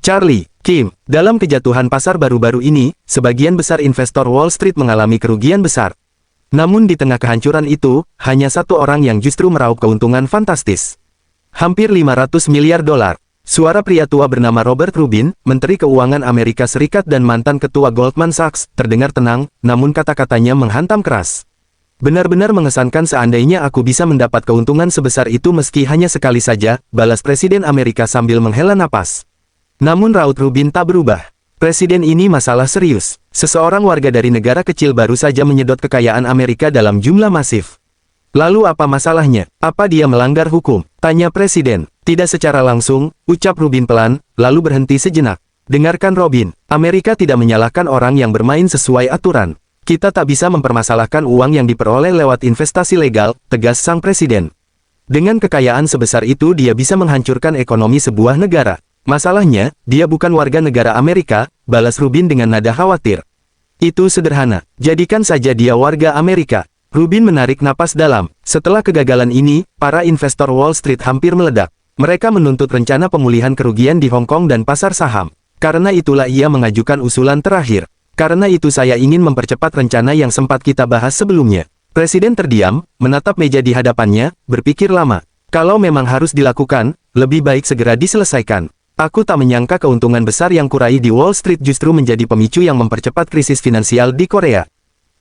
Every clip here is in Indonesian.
Charlie, Kim, dalam kejatuhan pasar baru-baru ini, sebagian besar investor Wall Street mengalami kerugian besar. Namun di tengah kehancuran itu, hanya satu orang yang justru meraup keuntungan fantastis. Hampir 500 miliar dolar. Suara pria tua bernama Robert Rubin, Menteri Keuangan Amerika Serikat dan mantan ketua Goldman Sachs, terdengar tenang, namun kata-katanya menghantam keras. Benar-benar mengesankan seandainya aku bisa mendapat keuntungan sebesar itu meski hanya sekali saja, balas Presiden Amerika sambil menghela napas. Namun raut Rubin tak berubah. Presiden ini masalah serius. Seseorang warga dari negara kecil baru saja menyedot kekayaan Amerika dalam jumlah masif. Lalu apa masalahnya? Apa dia melanggar hukum? Tanya Presiden. Tidak secara langsung, ucap Rubin pelan, lalu berhenti sejenak. Dengarkan Robin, Amerika tidak menyalahkan orang yang bermain sesuai aturan. Kita tak bisa mempermasalahkan uang yang diperoleh lewat investasi legal, tegas sang Presiden. Dengan kekayaan sebesar itu dia bisa menghancurkan ekonomi sebuah negara. Masalahnya, dia bukan warga negara Amerika, balas Rubin dengan nada khawatir. Itu sederhana, jadikan saja dia warga Amerika. Rubin menarik napas dalam. Setelah kegagalan ini, para investor Wall Street hampir meledak. Mereka menuntut rencana pemulihan kerugian di Hong Kong dan pasar saham. Karena itulah ia mengajukan usulan terakhir. Karena itu saya ingin mempercepat rencana yang sempat kita bahas sebelumnya. Presiden terdiam, menatap meja di hadapannya, berpikir lama. Kalau memang harus dilakukan, lebih baik segera diselesaikan. Aku tak menyangka keuntungan besar yang kuraih di Wall Street justru menjadi pemicu yang mempercepat krisis finansial di Korea.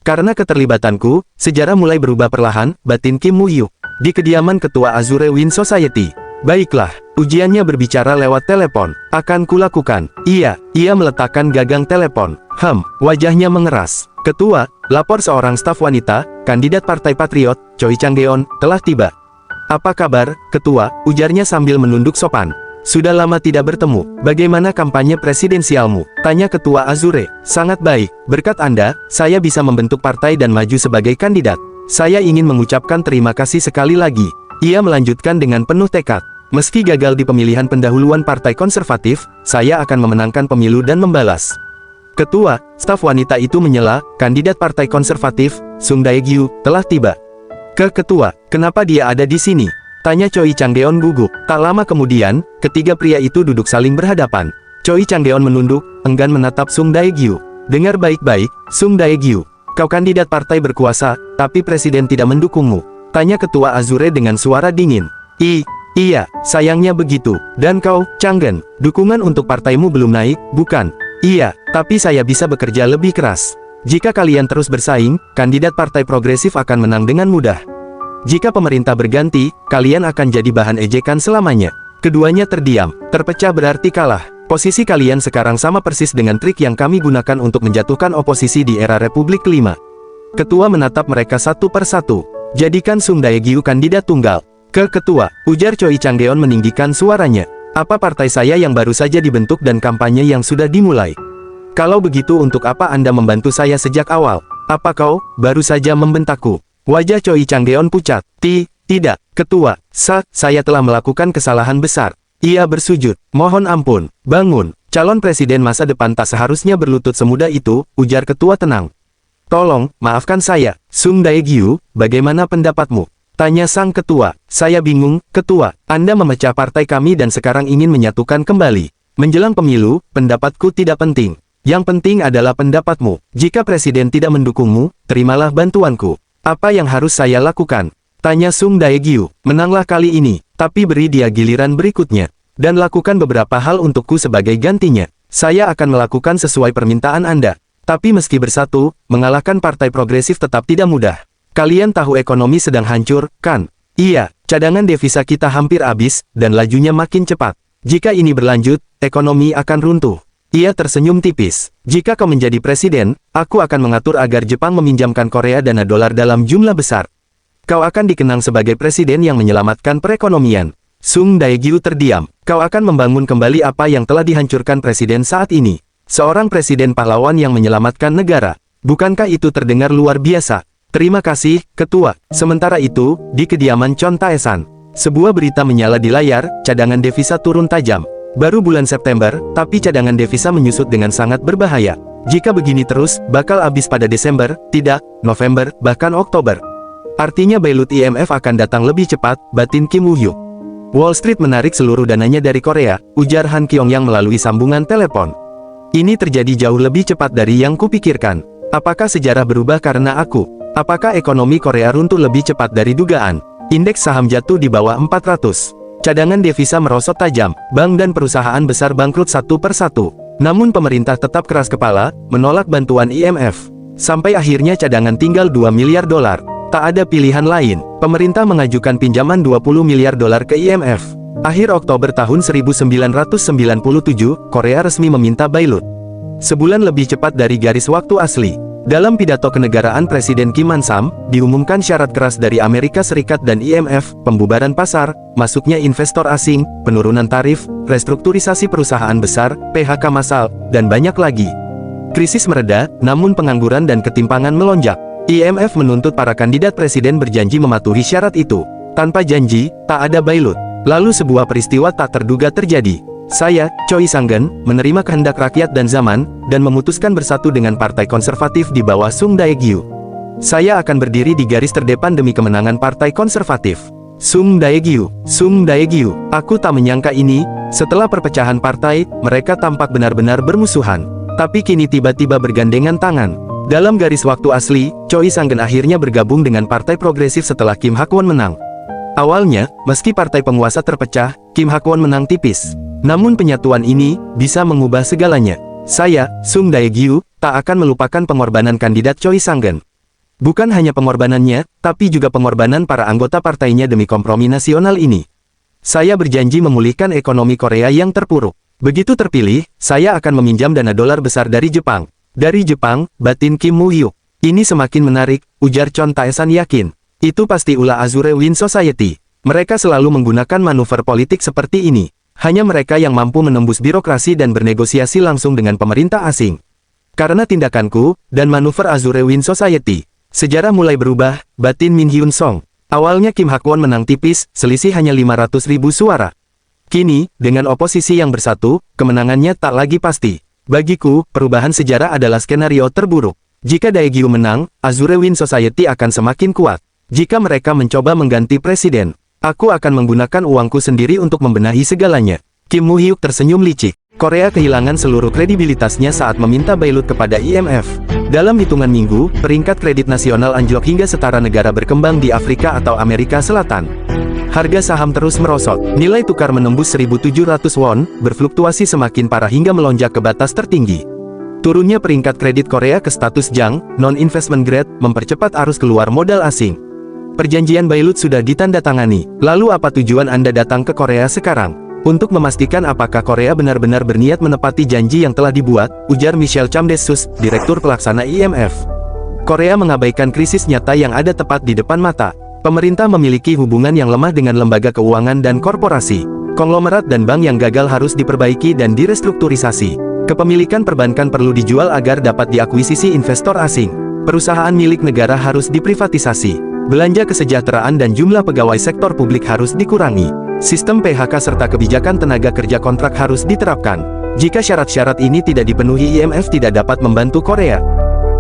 Karena keterlibatanku, sejarah mulai berubah perlahan, batin Kim Woo-hyuk, di kediaman Ketua Azure Wind Society. Baiklah, ujiannya berbicara lewat telepon. Akan kulakukan. Iya, ia meletakkan gagang telepon. Wajahnya mengeras. Ketua, lapor seorang staf wanita, kandidat Partai Patriot, Choi Chang-geon, telah tiba. Apa kabar, Ketua? Ujarnya sambil menunduk sopan. Sudah lama tidak bertemu. Bagaimana kampanye presidensialmu? Tanya Ketua Azure. Sangat baik. Berkat Anda, saya bisa membentuk partai dan maju sebagai kandidat. Saya ingin mengucapkan terima kasih sekali lagi. Ia melanjutkan dengan penuh tekad. Meski gagal di pemilihan pendahuluan Partai Konservatif, saya akan memenangkan pemilu dan membalas. Ketua, staf wanita itu menyela, kandidat Partai Konservatif, Sung Dae-gyu, telah tiba. Ketua, kenapa dia ada di sini? Tanya Choi Chang-geon gugup. Tak lama kemudian, ketiga pria itu duduk saling berhadapan. Choi Chang-geon menunduk, enggan menatap Sung Dae-gyu. Dengar baik-baik, Sung Dae-gyu. Kau kandidat partai berkuasa, tapi presiden tidak mendukungmu. Tanya Ketua Azure dengan suara dingin. Iya, sayangnya begitu. Dan kau, Chang-geon, dukungan untuk partaimu belum naik, bukan? Iya, tapi saya bisa bekerja lebih keras. Jika kalian terus bersaing, kandidat partai progresif akan menang dengan mudah. Jika pemerintah berganti, kalian akan jadi bahan ejekan selamanya. Keduanya terdiam. Terpecah berarti kalah. Posisi kalian sekarang sama persis dengan trik yang kami gunakan untuk menjatuhkan oposisi di era Republik kelima. Ketua menatap mereka satu per satu. Jadikan Sung Dae-gyu kandidat tunggal. Ketua, ujar Choi Chang-geon meninggikan suaranya. Apa partai saya yang baru saja dibentuk dan kampanye yang sudah dimulai? Kalau begitu untuk apa Anda membantu saya sejak awal? Apa kau, baru saja membentakku? Wajah Choi Chang-geon pucat. Tidak, Ketua, saya telah melakukan kesalahan besar. Ia bersujud. Mohon ampun, bangun. Calon presiden masa depan tak seharusnya berlutut semudah itu, ujar Ketua tenang. Tolong, maafkan saya. Sung Dae-gyu, bagaimana pendapatmu? Tanya sang Ketua. Saya bingung, Ketua. Anda memecah partai kami dan sekarang ingin menyatukan kembali. Menjelang pemilu, pendapatku tidak penting. Yang penting adalah pendapatmu. Jika presiden tidak mendukungmu, terimalah bantuanku. Apa yang harus saya lakukan? Tanya Sung Dae-gyu. Menanglah kali ini, tapi beri dia giliran berikutnya. Dan lakukan beberapa hal untukku sebagai gantinya. Saya akan melakukan sesuai permintaan Anda. Tapi meski bersatu, mengalahkan partai progresif tetap tidak mudah. Kalian tahu ekonomi sedang hancur, kan? Iya, cadangan devisa kita hampir habis, dan lajunya makin cepat. Jika ini berlanjut, ekonomi akan runtuh. Ia tersenyum tipis. Jika kau menjadi presiden, aku akan mengatur agar Jepang meminjamkan Korea dana dolar dalam jumlah besar. Kau akan dikenang sebagai presiden yang menyelamatkan perekonomian. Sung Dae-gyu terdiam. Kau akan membangun kembali apa yang telah dihancurkan presiden saat ini. Seorang presiden pahlawan yang menyelamatkan negara. Bukankah itu terdengar luar biasa? Terima kasih, Ketua. Sementara itu, di kediaman Chon Tae-san, sebuah berita menyala di layar, cadangan devisa turun tajam. Baru bulan September, tapi cadangan devisa menyusut dengan sangat berbahaya. Jika begini terus, bakal habis pada Desember, tidak, November, bahkan Oktober. Artinya bailout IMF akan datang lebih cepat, batin Kim Woo-hyuk. Wall Street menarik seluruh dananya dari Korea, ujar Han Kyong-yang melalui sambungan telepon. Ini terjadi jauh lebih cepat dari yang kupikirkan. Apakah sejarah berubah karena aku? Apakah ekonomi Korea runtuh lebih cepat dari dugaan? Indeks saham jatuh di bawah 400. Cadangan devisa merosot tajam, bank dan perusahaan besar bangkrut satu persatu. Namun pemerintah tetap keras kepala, menolak bantuan IMF. Sampai akhirnya cadangan tinggal 2 miliar dolar. Tak ada pilihan lain, pemerintah mengajukan pinjaman 20 miliar dolar ke IMF. Akhir Oktober tahun 1997, Korea resmi meminta bailout. Sebulan lebih cepat dari garis waktu asli. Dalam pidato kenegaraan Presiden Kim Man-sam, diumumkan syarat keras dari Amerika Serikat dan IMF, pembubaran pasar, masuknya investor asing, penurunan tarif, restrukturisasi perusahaan besar, PHK massal, dan banyak lagi. Krisis mereda, namun pengangguran dan ketimpangan melonjak. IMF menuntut para kandidat presiden berjanji mematuhi syarat itu. Tanpa janji, tak ada bailout. Lalu sebuah peristiwa tak terduga terjadi. Saya, Choi Sang-geun, menerima kehendak rakyat dan zaman, dan memutuskan bersatu dengan Partai Konservatif di bawah Sung Dae-gyu. Saya akan berdiri di garis terdepan demi kemenangan Partai Konservatif. Sung Dae-gyu, Sung Dae-gyu. Aku tak menyangka ini. Setelah perpecahan partai, mereka tampak benar-benar bermusuhan. Tapi kini tiba-tiba bergandengan tangan. Dalam garis waktu asli, Choi Sang-geun akhirnya bergabung dengan Partai Progresif setelah Kim Hak-won menang. Awalnya, meski partai penguasa terpecah, Kim Hak-won menang tipis. Namun penyatuan ini bisa mengubah segalanya. Saya, Sung Dae-gyu, tak akan melupakan pengorbanan kandidat Choi Sang-geun. Bukan hanya pengorbanannya, tapi juga pengorbanan para anggota partainya demi kompromi nasional ini. Saya berjanji memulihkan ekonomi Korea yang terpuruk. Begitu terpilih, saya akan meminjam dana dolar besar dari Jepang. Dari Jepang, batin Kim Moo-hyuk. Ini semakin menarik, ujar Chon Tae-san yakin. Itu pasti ulah Azure Wind Society. Mereka selalu menggunakan manuver politik seperti ini. Hanya mereka yang mampu menembus birokrasi dan bernegosiasi langsung dengan pemerintah asing. Karena tindakanku, dan manuver Azure Wind Society, sejarah mulai berubah, batin Min Hyun Song. Awalnya Kim Hak-won menang tipis, selisih hanya 500.000 suara. Kini, dengan oposisi yang bersatu, kemenangannya tak lagi pasti. Bagiku, perubahan sejarah adalah skenario terburuk. Jika Dae-gyu menang, Azure Wind Society akan semakin kuat. Jika mereka mencoba mengganti presiden, aku akan menggunakan uangku sendiri untuk membenahi segalanya. Kim Moo-hyuk tersenyum licik. Korea kehilangan seluruh kredibilitasnya saat meminta bailout kepada IMF. Dalam hitungan minggu, peringkat kredit nasional anjlok hingga setara negara berkembang di Afrika atau Amerika Selatan. Harga saham terus merosot, nilai tukar menembus 1.700 won, berfluktuasi semakin parah hingga melonjak ke batas tertinggi. Turunnya peringkat kredit Korea ke status jang, non-investment grade, mempercepat arus keluar modal asing. Perjanjian bailout sudah ditandatangani, lalu apa tujuan Anda datang ke Korea sekarang? Untuk memastikan apakah Korea benar-benar berniat menepati janji yang telah dibuat, ujar Michelle Chamdesus, Direktur Pelaksana IMF. Korea mengabaikan krisis nyata yang ada tepat di depan mata. Pemerintah memiliki hubungan yang lemah dengan lembaga keuangan dan korporasi. Konglomerat dan bank yang gagal harus diperbaiki dan direstrukturisasi. Kepemilikan perbankan perlu dijual agar dapat diakuisisi investor asing. Perusahaan milik negara harus diprivatisasi. Belanja kesejahteraan dan jumlah pegawai sektor publik harus dikurangi. Sistem PHK serta kebijakan tenaga kerja kontrak harus diterapkan. Jika syarat-syarat ini tidak dipenuhi, IMF tidak dapat membantu Korea.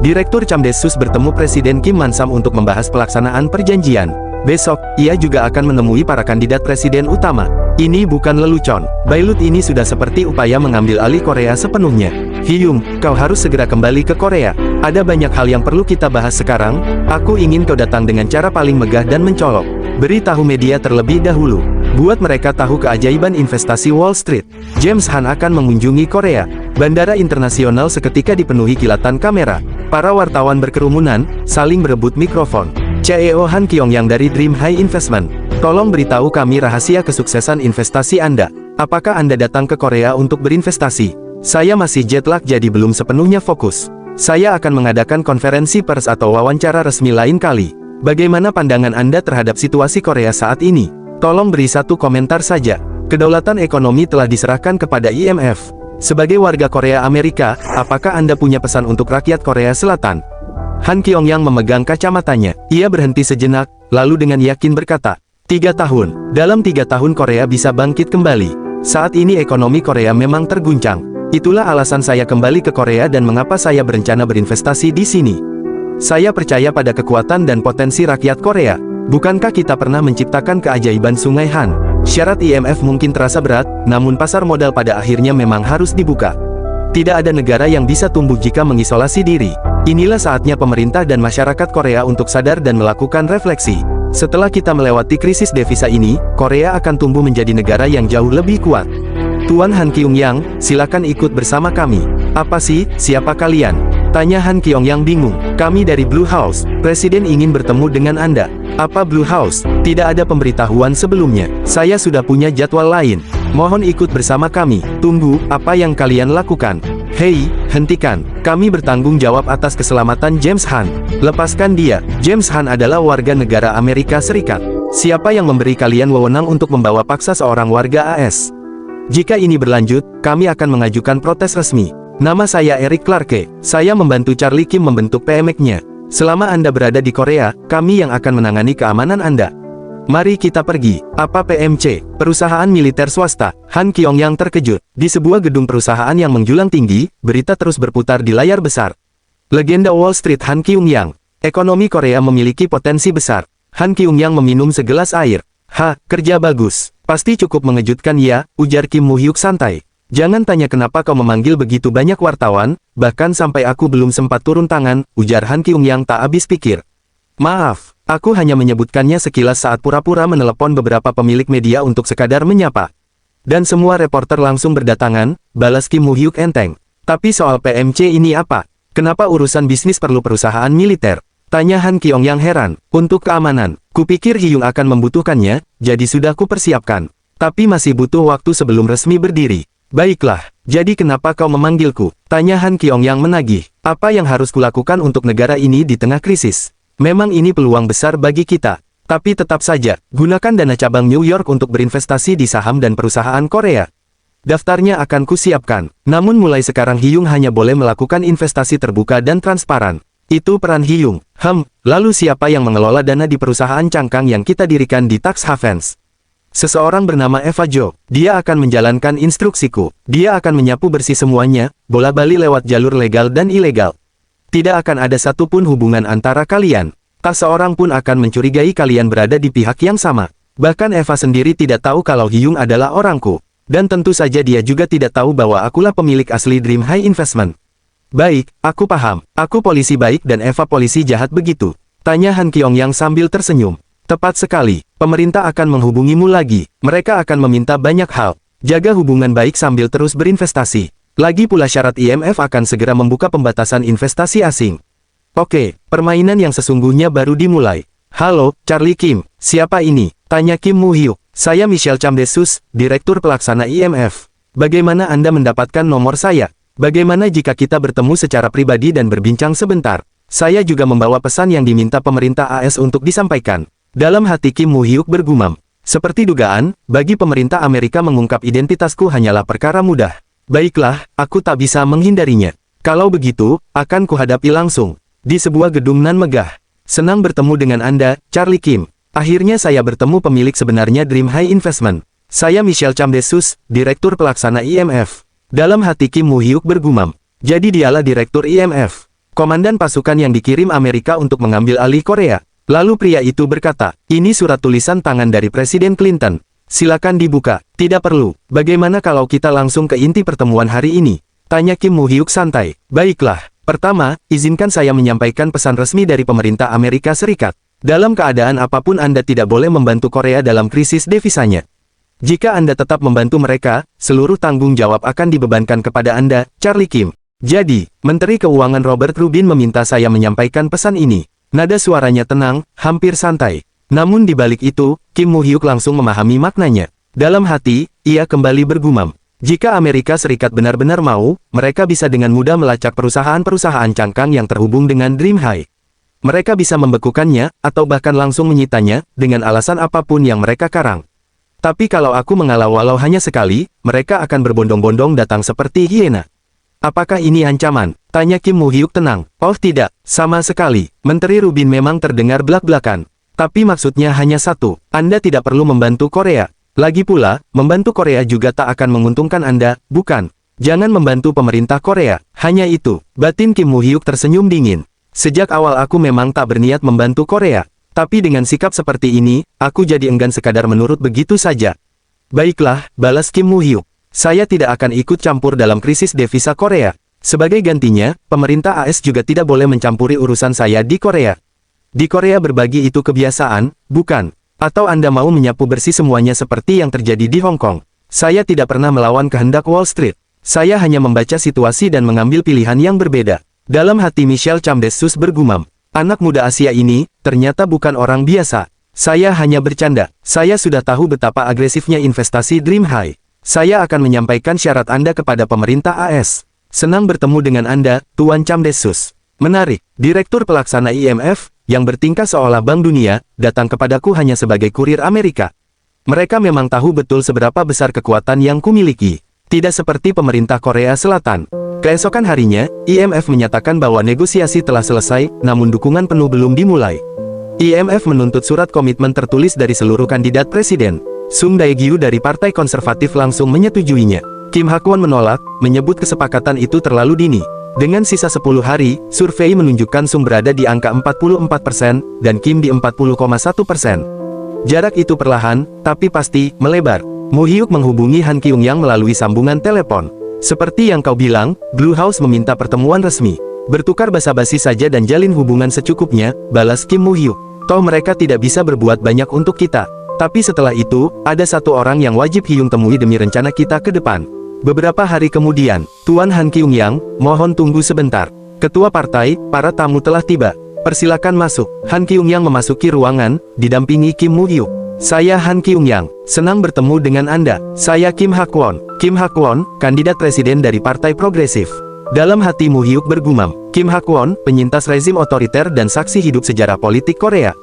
Direktur Chamdesus bertemu Presiden Kim Man-sam untuk membahas pelaksanaan perjanjian. Besok, ia juga akan menemui para kandidat presiden utama. Ini bukan lelucon. Bailout ini sudah seperti upaya mengambil alih Korea sepenuhnya. Hyung, kau harus segera kembali ke Korea. Ada banyak hal yang perlu kita bahas sekarang. Aku ingin kau datang dengan cara paling megah dan mencolok. Beritahu media terlebih dahulu. Buat mereka tahu keajaiban investasi Wall Street. James Han akan mengunjungi Korea. Bandara internasional seketika dipenuhi kilatan kamera. Para wartawan berkerumunan, saling berebut mikrofon. CEO Han Kyong-yang dari Dream High Investment. Tolong beritahu kami rahasia kesuksesan investasi Anda. Apakah Anda datang ke Korea untuk berinvestasi? Saya masih jet lag jadi belum sepenuhnya fokus. Saya akan mengadakan konferensi pers atau wawancara resmi lain kali. Bagaimana pandangan Anda terhadap situasi Korea saat ini? Tolong beri satu komentar saja. Kedaulatan ekonomi telah diserahkan kepada IMF. Sebagai warga Korea Amerika, apakah Anda punya pesan untuk rakyat Korea Selatan? Han Kyong-yang memegang kacamatanya. Ia berhenti sejenak, lalu dengan yakin berkata, 3 tahun. Dalam 3 tahun Korea bisa bangkit kembali. Saat ini ekonomi Korea memang terguncang. Itulah alasan saya kembali ke Korea dan mengapa saya berencana berinvestasi di sini. Saya percaya pada kekuatan dan potensi rakyat Korea. Bukankah kita pernah menciptakan keajaiban Sungai Han? Syarat IMF mungkin terasa berat, namun pasar modal pada akhirnya memang harus dibuka. Tidak ada negara yang bisa tumbuh jika mengisolasi diri. Inilah saatnya pemerintah dan masyarakat Korea untuk sadar dan melakukan refleksi. Setelah kita melewati krisis devisa ini, Korea akan tumbuh menjadi negara yang jauh lebih kuat. Tuan Han Kyung-yang, silakan ikut bersama kami. Apa sih, siapa kalian? Tanya Han Kyung-yang bingung. Kami dari Blue House, Presiden ingin bertemu dengan Anda. Apa Blue House? Tidak ada pemberitahuan sebelumnya. Saya sudah punya jadwal lain. Mohon ikut bersama kami. Tunggu, apa yang kalian lakukan? Hei, hentikan. Kami bertanggung jawab atas keselamatan James Han. Lepaskan dia. James Han adalah warga negara Amerika Serikat. Siapa yang memberi kalian wewenang untuk membawa paksa seorang warga AS? Jika ini berlanjut, kami akan mengajukan protes resmi. Nama saya Eric Clarke. Saya membantu Charlie Kim membentuk PMX-nya. Selama Anda berada di Korea, kami yang akan menangani keamanan Anda. Mari kita pergi. Apa PMC? Perusahaan militer swasta. Han Kyung-yang terkejut. Di sebuah gedung perusahaan yang menjulang tinggi, berita terus berputar di layar besar. Legenda Wall Street Han Kyung-yang. Ekonomi Korea memiliki potensi besar. Han Kyung-yang meminum segelas air. Kerja bagus. Pasti cukup mengejutkan ya, ujar Kim Moo-hyuk santai. Jangan tanya kenapa kau memanggil begitu banyak wartawan, bahkan sampai aku belum sempat turun tangan, ujar Han Kyung-yang tak habis pikir. Maaf, aku hanya menyebutkannya sekilas saat pura-pura menelepon beberapa pemilik media untuk sekadar menyapa. Dan semua reporter langsung berdatangan, balas Kim Moo-hyuk enteng. Tapi soal PMC ini apa? Kenapa urusan bisnis perlu perusahaan militer? Tanya Han Kyung-yang heran. Untuk keamanan, kupikir Hyung akan membutuhkannya, jadi sudah kupersiapkan. Tapi masih butuh waktu sebelum resmi berdiri. Baiklah, jadi kenapa kau memanggilku? Tanya Han Kyung-yang menagih. Apa yang harus kulakukan untuk negara ini di tengah krisis? Memang ini peluang besar bagi kita. Tapi tetap saja, gunakan dana cabang New York untuk berinvestasi di saham dan perusahaan Korea. Daftarnya akan kusiapkan. Namun mulai sekarang Hyung hanya boleh melakukan investasi terbuka dan transparan. Itu peran Hyung. Lalu siapa yang mengelola dana di perusahaan cangkang yang kita dirikan di Tax Havens? Seseorang bernama Eva Jo. Dia akan menjalankan instruksiku. Dia akan menyapu bersih semuanya, bola-bali lewat jalur legal dan ilegal. Tidak akan ada satupun hubungan antara kalian. Tak seorang pun akan mencurigai kalian berada di pihak yang sama. Bahkan Eva sendiri tidak tahu kalau Hyung adalah orangku. Dan tentu saja dia juga tidak tahu bahwa akulah pemilik asli Dream High Investment. Baik, aku paham. Aku polisi baik dan Eva polisi jahat begitu. Tanya Han Kyung-yang sambil tersenyum. Tepat sekali, pemerintah akan menghubungimu lagi. Mereka akan meminta banyak hal. Jaga hubungan baik sambil terus berinvestasi. Lagi pula syarat IMF akan segera membuka pembatasan investasi asing. Oke, permainan yang sesungguhnya baru dimulai. Halo, Charlie Kim. Siapa ini? Tanya Kim Moo-hyuk. Saya Michelle Chamdesus, Direktur Pelaksana IMF. Bagaimana Anda mendapatkan nomor saya? Bagaimana jika kita bertemu secara pribadi dan berbincang sebentar? Saya juga membawa pesan yang diminta pemerintah AS untuk disampaikan. Dalam hati Kim Moo-hyuk bergumam. Seperti dugaan, bagi pemerintah Amerika mengungkap identitasku hanyalah perkara mudah. Baiklah, aku tak bisa menghindarinya. Kalau begitu, akan kuhadapi langsung. Di sebuah gedung nan megah. Senang bertemu dengan Anda, Charlie Kim. Akhirnya saya bertemu pemilik sebenarnya Dream High Investment. Saya Michelle Chamdesus, Direktur Pelaksana IMF. Dalam hati Kim Moo-hyuk bergumam. Jadi dialah Direktur IMF. Komandan pasukan yang dikirim Amerika untuk mengambil alih Korea. Lalu pria itu berkata, ini surat tulisan tangan dari Presiden Clinton. Silakan dibuka. Tidak perlu. Bagaimana kalau kita langsung ke inti pertemuan hari ini? Tanya Kim Moo-hyuk santai. Baiklah. Pertama, izinkan saya menyampaikan pesan resmi dari pemerintah Amerika Serikat. Dalam keadaan apapun Anda tidak boleh membantu Korea dalam krisis devisanya. Jika Anda tetap membantu mereka, seluruh tanggung jawab akan dibebankan kepada Anda, Charlie Kim. Jadi, Menteri Keuangan Robert Rubin meminta saya menyampaikan pesan ini. Nada suaranya tenang, hampir santai. Namun di balik itu, Kim Moo-hyuk langsung memahami maknanya. Dalam hati, ia kembali bergumam. Jika Amerika Serikat benar-benar mau, mereka bisa dengan mudah melacak perusahaan-perusahaan cangkang yang terhubung dengan Dream High. Mereka bisa membekukannya, atau bahkan langsung menyitanya, dengan alasan apapun yang mereka karang. Tapi kalau aku mengalah walau hanya sekali, mereka akan berbondong-bondong datang seperti hiena. Apakah ini ancaman? Tanya Kim Moo-hyuk tenang. Oh tidak, sama sekali. Menteri Rubin memang terdengar belak-belakan. Tapi maksudnya hanya satu, Anda tidak perlu membantu Korea. Lagi pula, membantu Korea juga tak akan menguntungkan Anda, bukan? Jangan membantu pemerintah Korea. Hanya itu. Batin Kim Moo-hyuk tersenyum dingin. Sejak awal aku memang tak berniat membantu Korea. Tapi dengan sikap seperti ini, aku jadi enggan sekadar menurut begitu saja. Baiklah, balas Kim Moo-hyuk. Saya tidak akan ikut campur dalam krisis devisa Korea. Sebagai gantinya, pemerintah AS juga tidak boleh mencampuri urusan saya di Korea. Di Korea berbagi itu kebiasaan, bukan? Atau Anda mau menyapu bersih semuanya seperti yang terjadi di Hong Kong? Saya tidak pernah melawan kehendak Wall Street. Saya hanya membaca situasi dan mengambil pilihan yang berbeda. Dalam hati Michelle Chamdesus bergumam. Anak muda Asia ini, ternyata bukan orang biasa. Saya hanya bercanda. Saya sudah tahu betapa agresifnya investasi Dream High. Saya akan menyampaikan syarat Anda kepada pemerintah AS. Senang bertemu dengan Anda, Tuan Chamdesus. Menarik, Direktur Pelaksana IMF, yang bertingkah seolah Bank Dunia, datang kepadaku hanya sebagai kurir Amerika. Mereka memang tahu betul seberapa besar kekuatan yang kumiliki. Tidak seperti pemerintah Korea Selatan. Keesokan harinya, IMF menyatakan bahwa negosiasi telah selesai, namun dukungan penuh belum dimulai. IMF menuntut surat komitmen tertulis dari seluruh kandidat presiden. Sung Dae-gyu dari Partai Konservatif langsung menyetujuinya. Kim Hak-won menolak, menyebut kesepakatan itu terlalu dini. Dengan sisa 10 hari, survei menunjukkan Sung berada di angka 44% dan Kim di 40,1%. Jarak itu perlahan, tapi pasti, melebar. Moo-hyuk menghubungi Han Kyung-yang melalui sambungan telepon. Seperti yang kau bilang, Blue House meminta pertemuan resmi. Bertukar basa-basi saja dan jalin hubungan secukupnya, balas Kim Moo-hyuk. Toh mereka tidak bisa berbuat banyak untuk kita. Tapi setelah itu, ada satu orang yang wajib Hyung temui demi rencana kita ke depan. Beberapa hari kemudian, Tuan Han Kyung-yang, mohon tunggu sebentar. Ketua partai, para tamu telah tiba. Persilakan masuk. Han Kyung-yang memasuki ruangan, didampingi Kim Moo-hyuk. Saya Han Kyung-yang, senang bertemu dengan Anda. Saya Kim Hak-won. Kim Hak-won, kandidat presiden dari Partai Progresif. Dalam hati Moo-hyuk bergumam, Kim Hak-won, penyintas rezim otoriter dan saksi hidup sejarah politik Korea.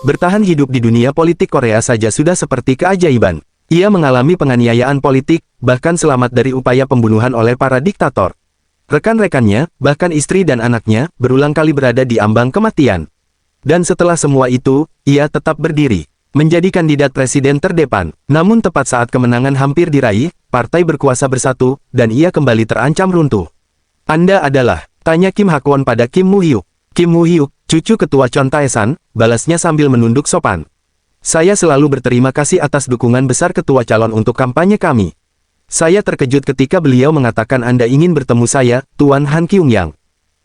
Bertahan hidup di dunia politik Korea saja sudah seperti keajaiban. Ia mengalami penganiayaan politik, bahkan selamat dari upaya pembunuhan oleh para diktator. Rekan-rekannya, bahkan istri dan anaknya, berulang kali berada di ambang kematian. Dan setelah semua itu, ia tetap berdiri, menjadi kandidat presiden terdepan. Namun tepat saat kemenangan hampir diraih, partai berkuasa bersatu, dan ia kembali terancam runtuh. Anda adalah, tanya Kim Hak-won pada Kim Moo-hyuk. Kim Moo-hyuk, cucu ketua Chon Tae-san, balasnya sambil menunduk sopan. Saya selalu berterima kasih atas dukungan besar ketua calon untuk kampanye kami. Saya terkejut ketika beliau mengatakan Anda ingin bertemu saya, Tuan Han Kyung-yang.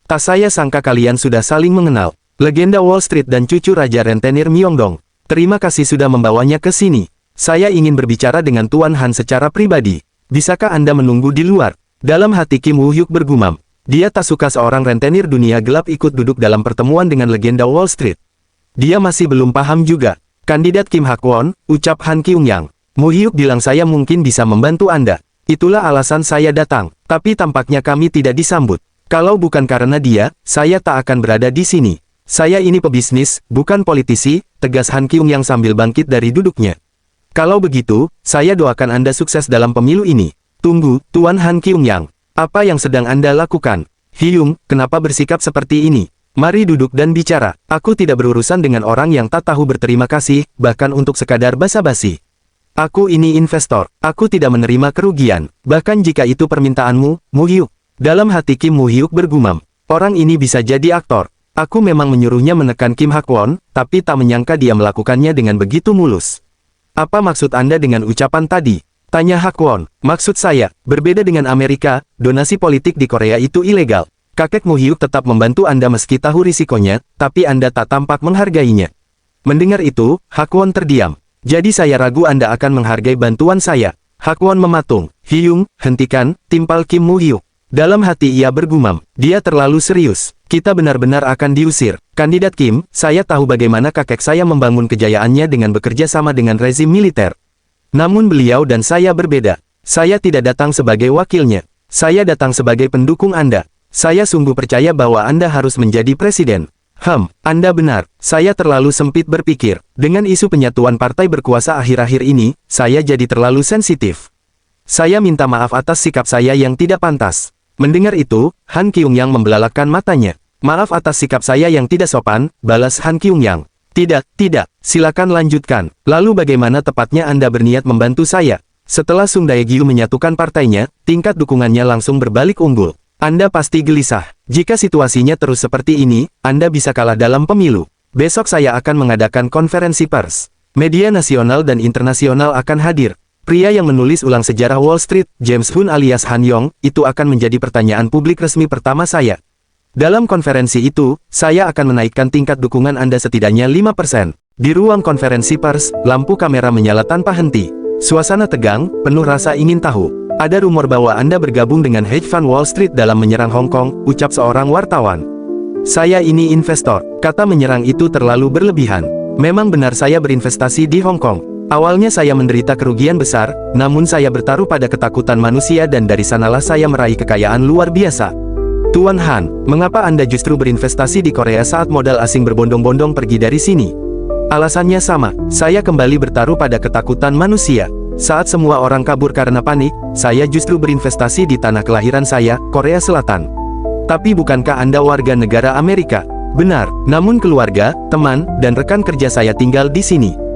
Tak saya sangka kalian sudah saling mengenal. Legenda Wall Street dan cucu Raja Rentenir Myeongdong. Terima kasih sudah membawanya ke sini. Saya ingin berbicara dengan Tuan Han secara pribadi. Bisakah Anda menunggu di luar? Dalam hati Kim Woo-hyuk bergumam. Dia tak suka seorang rentenir dunia gelap ikut duduk dalam pertemuan dengan legenda Wall Street. Dia masih belum paham juga. Kandidat Kim Hak-won, ucap Han Kyung-yang. Moo-hyuk bilang saya mungkin bisa membantu Anda. Itulah alasan saya datang. Tapi tampaknya kami tidak disambut. Kalau bukan karena dia, saya tak akan berada di sini. Saya ini pebisnis, bukan politisi, tegas Han Kyung-yang sambil bangkit dari duduknya. Kalau begitu, saya doakan Anda sukses dalam pemilu ini. Tunggu, Tuan Han Kyung-yang. Apa yang sedang Anda lakukan? Hyung, kenapa bersikap seperti ini? Mari duduk dan bicara. Aku tidak berurusan dengan orang yang tak tahu berterima kasih, bahkan untuk sekadar basa-basi. Aku ini investor. Aku tidak menerima kerugian. Bahkan jika itu permintaanmu, Moo-hyuk. Dalam hati Kim Moo-hyuk bergumam. Orang ini bisa jadi aktor. Aku memang menyuruhnya menekan Kim Hak-won, tapi tak menyangka dia melakukannya dengan begitu mulus. Apa maksud Anda dengan ucapan tadi? Tanya Hak-won. Maksud saya, berbeda dengan Amerika, donasi politik di Korea itu ilegal. Kakek Moo-hyuk tetap membantu Anda meski tahu risikonya, tapi Anda tak tampak menghargainya. Mendengar itu, Hak-won terdiam. Jadi saya ragu Anda akan menghargai bantuan saya. Hak-won mematung. Hyung, hentikan, timpal Kim Moo-hyuk. Dalam hati ia bergumam. Dia terlalu serius. Kita benar-benar akan diusir. Kandidat Kim, saya tahu bagaimana kakek saya membangun kejayaannya dengan bekerja sama dengan rezim militer. Namun beliau dan saya berbeda. Saya tidak datang sebagai wakilnya. Saya datang sebagai pendukung Anda. Saya sungguh percaya bahwa Anda harus menjadi presiden. Anda benar. Saya terlalu sempit berpikir. Dengan isu penyatuan partai berkuasa akhir-akhir ini, saya jadi terlalu sensitif. Saya minta maaf atas sikap saya yang tidak pantas. Mendengar itu, Han Kyung-yang membelalakkan matanya. Maaf atas sikap saya yang tidak sopan, balas Han Kyung-yang. Tidak, silakan lanjutkan. Lalu bagaimana tepatnya Anda berniat membantu saya? Setelah Sung Dae-gyu menyatukan partainya, tingkat dukungannya langsung berbalik unggul. Anda pasti gelisah. Jika situasinya terus seperti ini, Anda bisa kalah dalam pemilu. Besok saya akan mengadakan konferensi pers. Media nasional dan internasional akan hadir. Pria yang menulis ulang sejarah Wall Street, James Hun alias Han Yong, itu akan menjadi pertanyaan publik resmi pertama saya. Dalam konferensi itu, saya akan menaikkan tingkat dukungan Anda setidaknya 5%. Di ruang konferensi pers, lampu kamera menyala tanpa henti. Suasana tegang, penuh rasa ingin tahu. Ada rumor bahwa Anda bergabung dengan hedge fund Wall Street dalam menyerang Hong Kong, ucap seorang wartawan. Saya ini investor. Kata menyerang itu terlalu berlebihan. Memang benar saya berinvestasi di Hong Kong. Awalnya saya menderita kerugian besar, namun saya bertaruh pada ketakutan manusia dan dari sanalah saya meraih kekayaan luar biasa. Tuan Han, mengapa Anda justru berinvestasi di Korea saat modal asing berbondong-bondong pergi dari sini? Alasannya sama, saya kembali bertaruh pada ketakutan manusia. Saat semua orang kabur karena panik, saya justru berinvestasi di tanah kelahiran saya, Korea Selatan. Tapi bukankah Anda warga negara Amerika? Benar, namun keluarga, teman, dan rekan kerja saya tinggal di sini.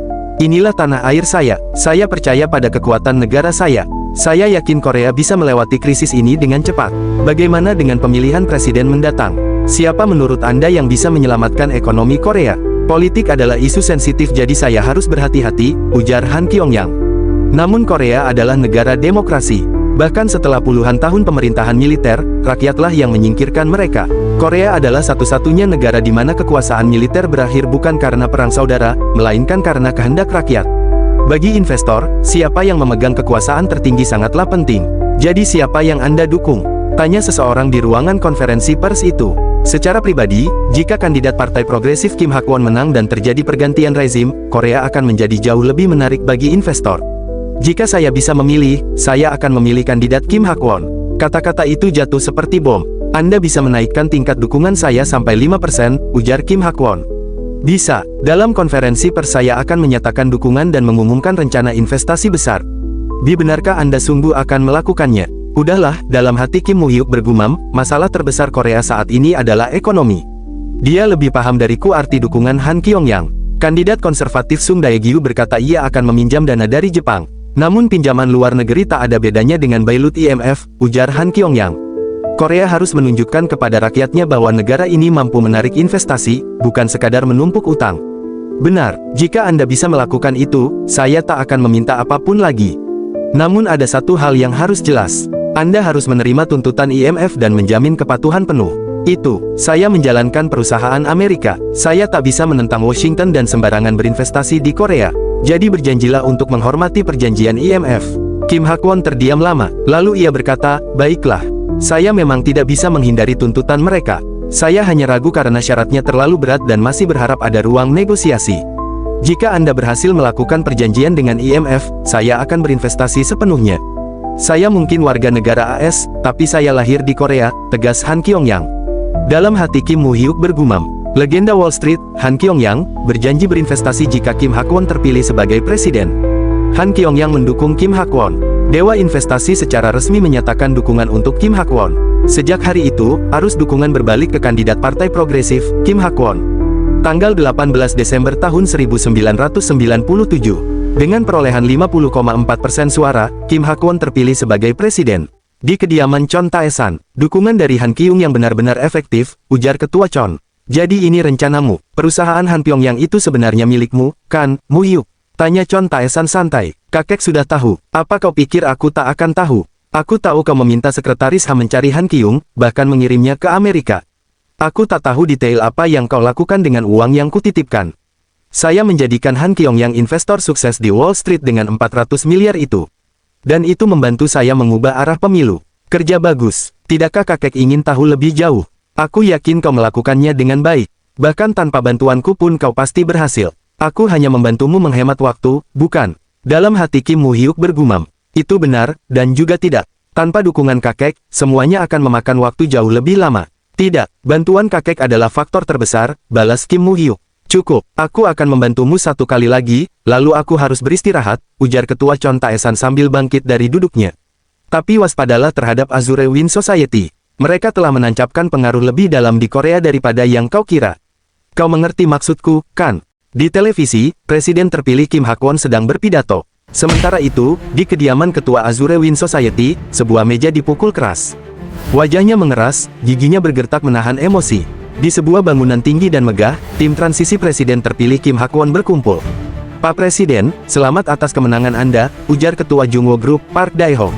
Inilah tanah air saya percaya pada kekuatan negara saya. Saya yakin Korea bisa melewati krisis ini dengan cepat. Bagaimana dengan pemilihan presiden mendatang? Siapa menurut Anda yang bisa menyelamatkan ekonomi Korea? Politik adalah isu sensitif jadi saya harus berhati-hati, ujar Han Kyong-yang. Namun Korea adalah negara demokrasi. Bahkan setelah puluhan tahun pemerintahan militer, rakyatlah yang menyingkirkan mereka. Korea adalah satu-satunya negara di mana kekuasaan militer berakhir bukan karena perang saudara, melainkan karena kehendak rakyat. Bagi investor, siapa yang memegang kekuasaan tertinggi sangatlah penting. Jadi siapa yang Anda dukung? Tanya seseorang di ruangan konferensi pers itu. Secara pribadi, jika kandidat Partai Progresif Kim Hak-won menang dan terjadi pergantian rezim, Korea akan menjadi jauh lebih menarik bagi investor. Jika saya bisa memilih, saya akan memilih kandidat Kim Hak-won. Kata-kata itu jatuh seperti bom. Anda bisa menaikkan tingkat dukungan saya sampai 5%, ujar Kim Hak-won. Bisa, dalam konferensi pers saya akan menyatakan dukungan dan mengumumkan rencana investasi besar. Benarkah Anda sungguh akan melakukannya? Udahlah, dalam hati Kim Mu-hyuk bergumam, masalah terbesar Korea saat ini adalah ekonomi. Dia lebih paham dariku arti dukungan Han Kyong-yang. Kandidat konservatif Sung Dae-gyu berkata ia akan meminjam dana dari Jepang. Namun pinjaman luar negeri tak ada bedanya dengan bailout IMF, ujar Han Kyong-yang. Korea harus menunjukkan kepada rakyatnya bahwa negara ini mampu menarik investasi, bukan sekadar menumpuk utang. Benar, jika Anda bisa melakukan itu, saya tak akan meminta apapun lagi. Namun ada satu hal yang harus jelas. Anda harus menerima tuntutan IMF dan menjamin kepatuhan penuh. Itu, saya menjalankan perusahaan Amerika. Saya tak bisa menentang Washington dan sembarangan berinvestasi di Korea. Jadi berjanjilah untuk menghormati perjanjian IMF. Kim Hak-won terdiam lama, lalu ia berkata, baiklah. Saya memang tidak bisa menghindari tuntutan mereka. Saya hanya ragu karena syaratnya terlalu berat dan masih berharap ada ruang negosiasi. Jika Anda berhasil melakukan perjanjian dengan IMF, saya akan berinvestasi sepenuhnya. Saya mungkin warga negara AS, tapi saya lahir di Korea, tegas Han Kyong-yang. Dalam hati Kim Mu-hyuk bergumam. Legenda Wall Street, Han Kyong-yang, berjanji berinvestasi jika Kim Hak-won terpilih sebagai presiden. Han Kyong-yang mendukung Kim Hak-won. Dewa Investasi secara resmi menyatakan dukungan untuk Kim Hak-won. Sejak hari itu, arus dukungan berbalik ke kandidat Partai Progresif, Kim Hak-won. Tanggal 18 Desember tahun 1997. Dengan perolehan 50,4% suara, Kim Hak-won terpilih sebagai presiden. Di kediaman Chon Tae-san, dukungan dari Han Kyung yang benar-benar efektif, ujar Ketua Chon. Jadi ini rencanamu, perusahaan Han Pyongyang itu sebenarnya milikmu, kan, Mu-hyuk? Tanya Chon Tae-san santai. Kakek sudah tahu, apa kau pikir aku tak akan tahu? Aku tahu kau meminta sekretaris Han mencari Han Kyung, bahkan mengirimnya ke Amerika. Aku tak tahu detail apa yang kau lakukan dengan uang yang kutitipkan. Saya menjadikan Han Kyong-yang investor sukses di Wall Street dengan 400 miliar itu. Dan itu membantu saya mengubah arah pemilu. Kerja bagus. Tidakkah kakek ingin tahu lebih jauh? Aku yakin kau melakukannya dengan baik. Bahkan tanpa bantuanku pun kau pasti berhasil. Aku hanya membantumu menghemat waktu, bukan? Dalam hati Kim Mu-hyuk bergumam. Itu benar, dan juga tidak. Tanpa dukungan kakek, semuanya akan memakan waktu jauh lebih lama. Tidak, bantuan kakek adalah faktor terbesar, balas Kim Mu-hyuk. Cukup, aku akan membantumu satu kali lagi, lalu aku harus beristirahat, ujar Ketua Chon Tae-san sambil bangkit dari duduknya. Tapi waspadalah terhadap Azure Wind Society. Mereka telah menancapkan pengaruh lebih dalam di Korea daripada yang kau kira. Kau mengerti maksudku, kan? Di televisi, Presiden terpilih Kim Hak-won sedang berpidato. Sementara itu, di kediaman Ketua Azure Wind Society, sebuah meja dipukul keras. Wajahnya mengeras, giginya bergertak menahan emosi. Di sebuah bangunan tinggi dan megah, tim transisi Presiden terpilih Kim Hak-won berkumpul. Pak Presiden, selamat atas kemenangan Anda, ujar Ketua Jungwoo Group, Park Dae-ho.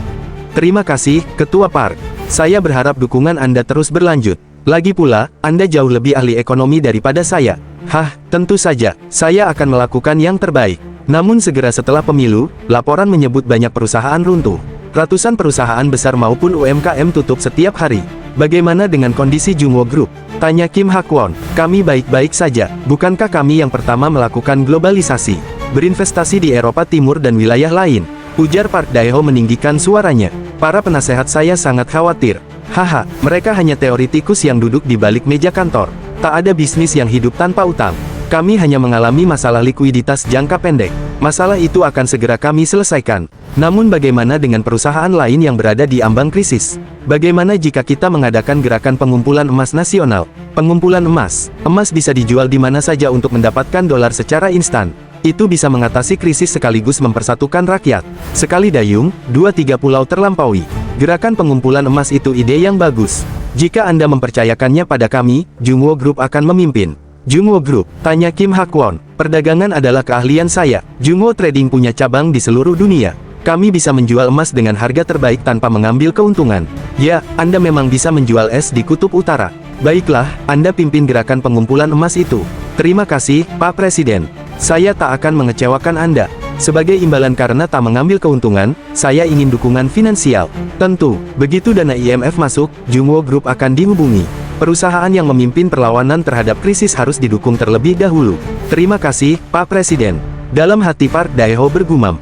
Terima kasih, Ketua Park. Saya berharap dukungan Anda terus berlanjut. Lagi pula, Anda jauh lebih ahli ekonomi daripada saya. Hah, tentu saja, saya akan melakukan yang terbaik. Namun segera setelah pemilu, laporan menyebut banyak perusahaan runtuh. Ratusan perusahaan besar maupun UMKM tutup setiap hari. Bagaimana dengan kondisi Jungwoo Group? Tanya Kim Hak-won. Kami baik-baik saja. Bukankah kami yang pertama melakukan globalisasi, berinvestasi di Eropa Timur dan wilayah lain? Ujar Park Dae-ho meninggikan suaranya. Para penasehat saya sangat khawatir. Haha, mereka hanya teoritikus yang duduk di balik meja kantor. Tak ada bisnis yang hidup tanpa utang. Kami hanya mengalami masalah likuiditas jangka pendek. Masalah itu akan segera kami selesaikan. Namun bagaimana dengan perusahaan lain yang berada di ambang krisis? Bagaimana jika kita mengadakan gerakan pengumpulan emas nasional? Pengumpulan emas. Emas bisa dijual di mana saja untuk mendapatkan dolar secara instan. Itu bisa mengatasi krisis sekaligus mempersatukan rakyat. Sekali dayung, 2-3 pulau terlampaui. Gerakan pengumpulan emas itu ide yang bagus. Jika Anda mempercayakannya pada kami, Jungwoo Group akan memimpin. Jungwoo Group, tanya Kim Hak-won. Perdagangan adalah keahlian saya. Jungwoo Trading punya cabang di seluruh dunia. Kami bisa menjual emas dengan harga terbaik tanpa mengambil keuntungan. Ya, Anda memang bisa menjual es di Kutub Utara. Baiklah, Anda pimpin gerakan pengumpulan emas itu. Terima kasih, Pak Presiden. Saya tak akan mengecewakan Anda. Sebagai imbalan karena tak mengambil keuntungan, saya ingin dukungan finansial. Tentu, begitu dana IMF masuk, Jungwoo Group akan dihubungi. Perusahaan yang memimpin perlawanan terhadap krisis harus didukung terlebih dahulu. Terima kasih, Pak Presiden. Dalam hati Park Dae-ho bergumam.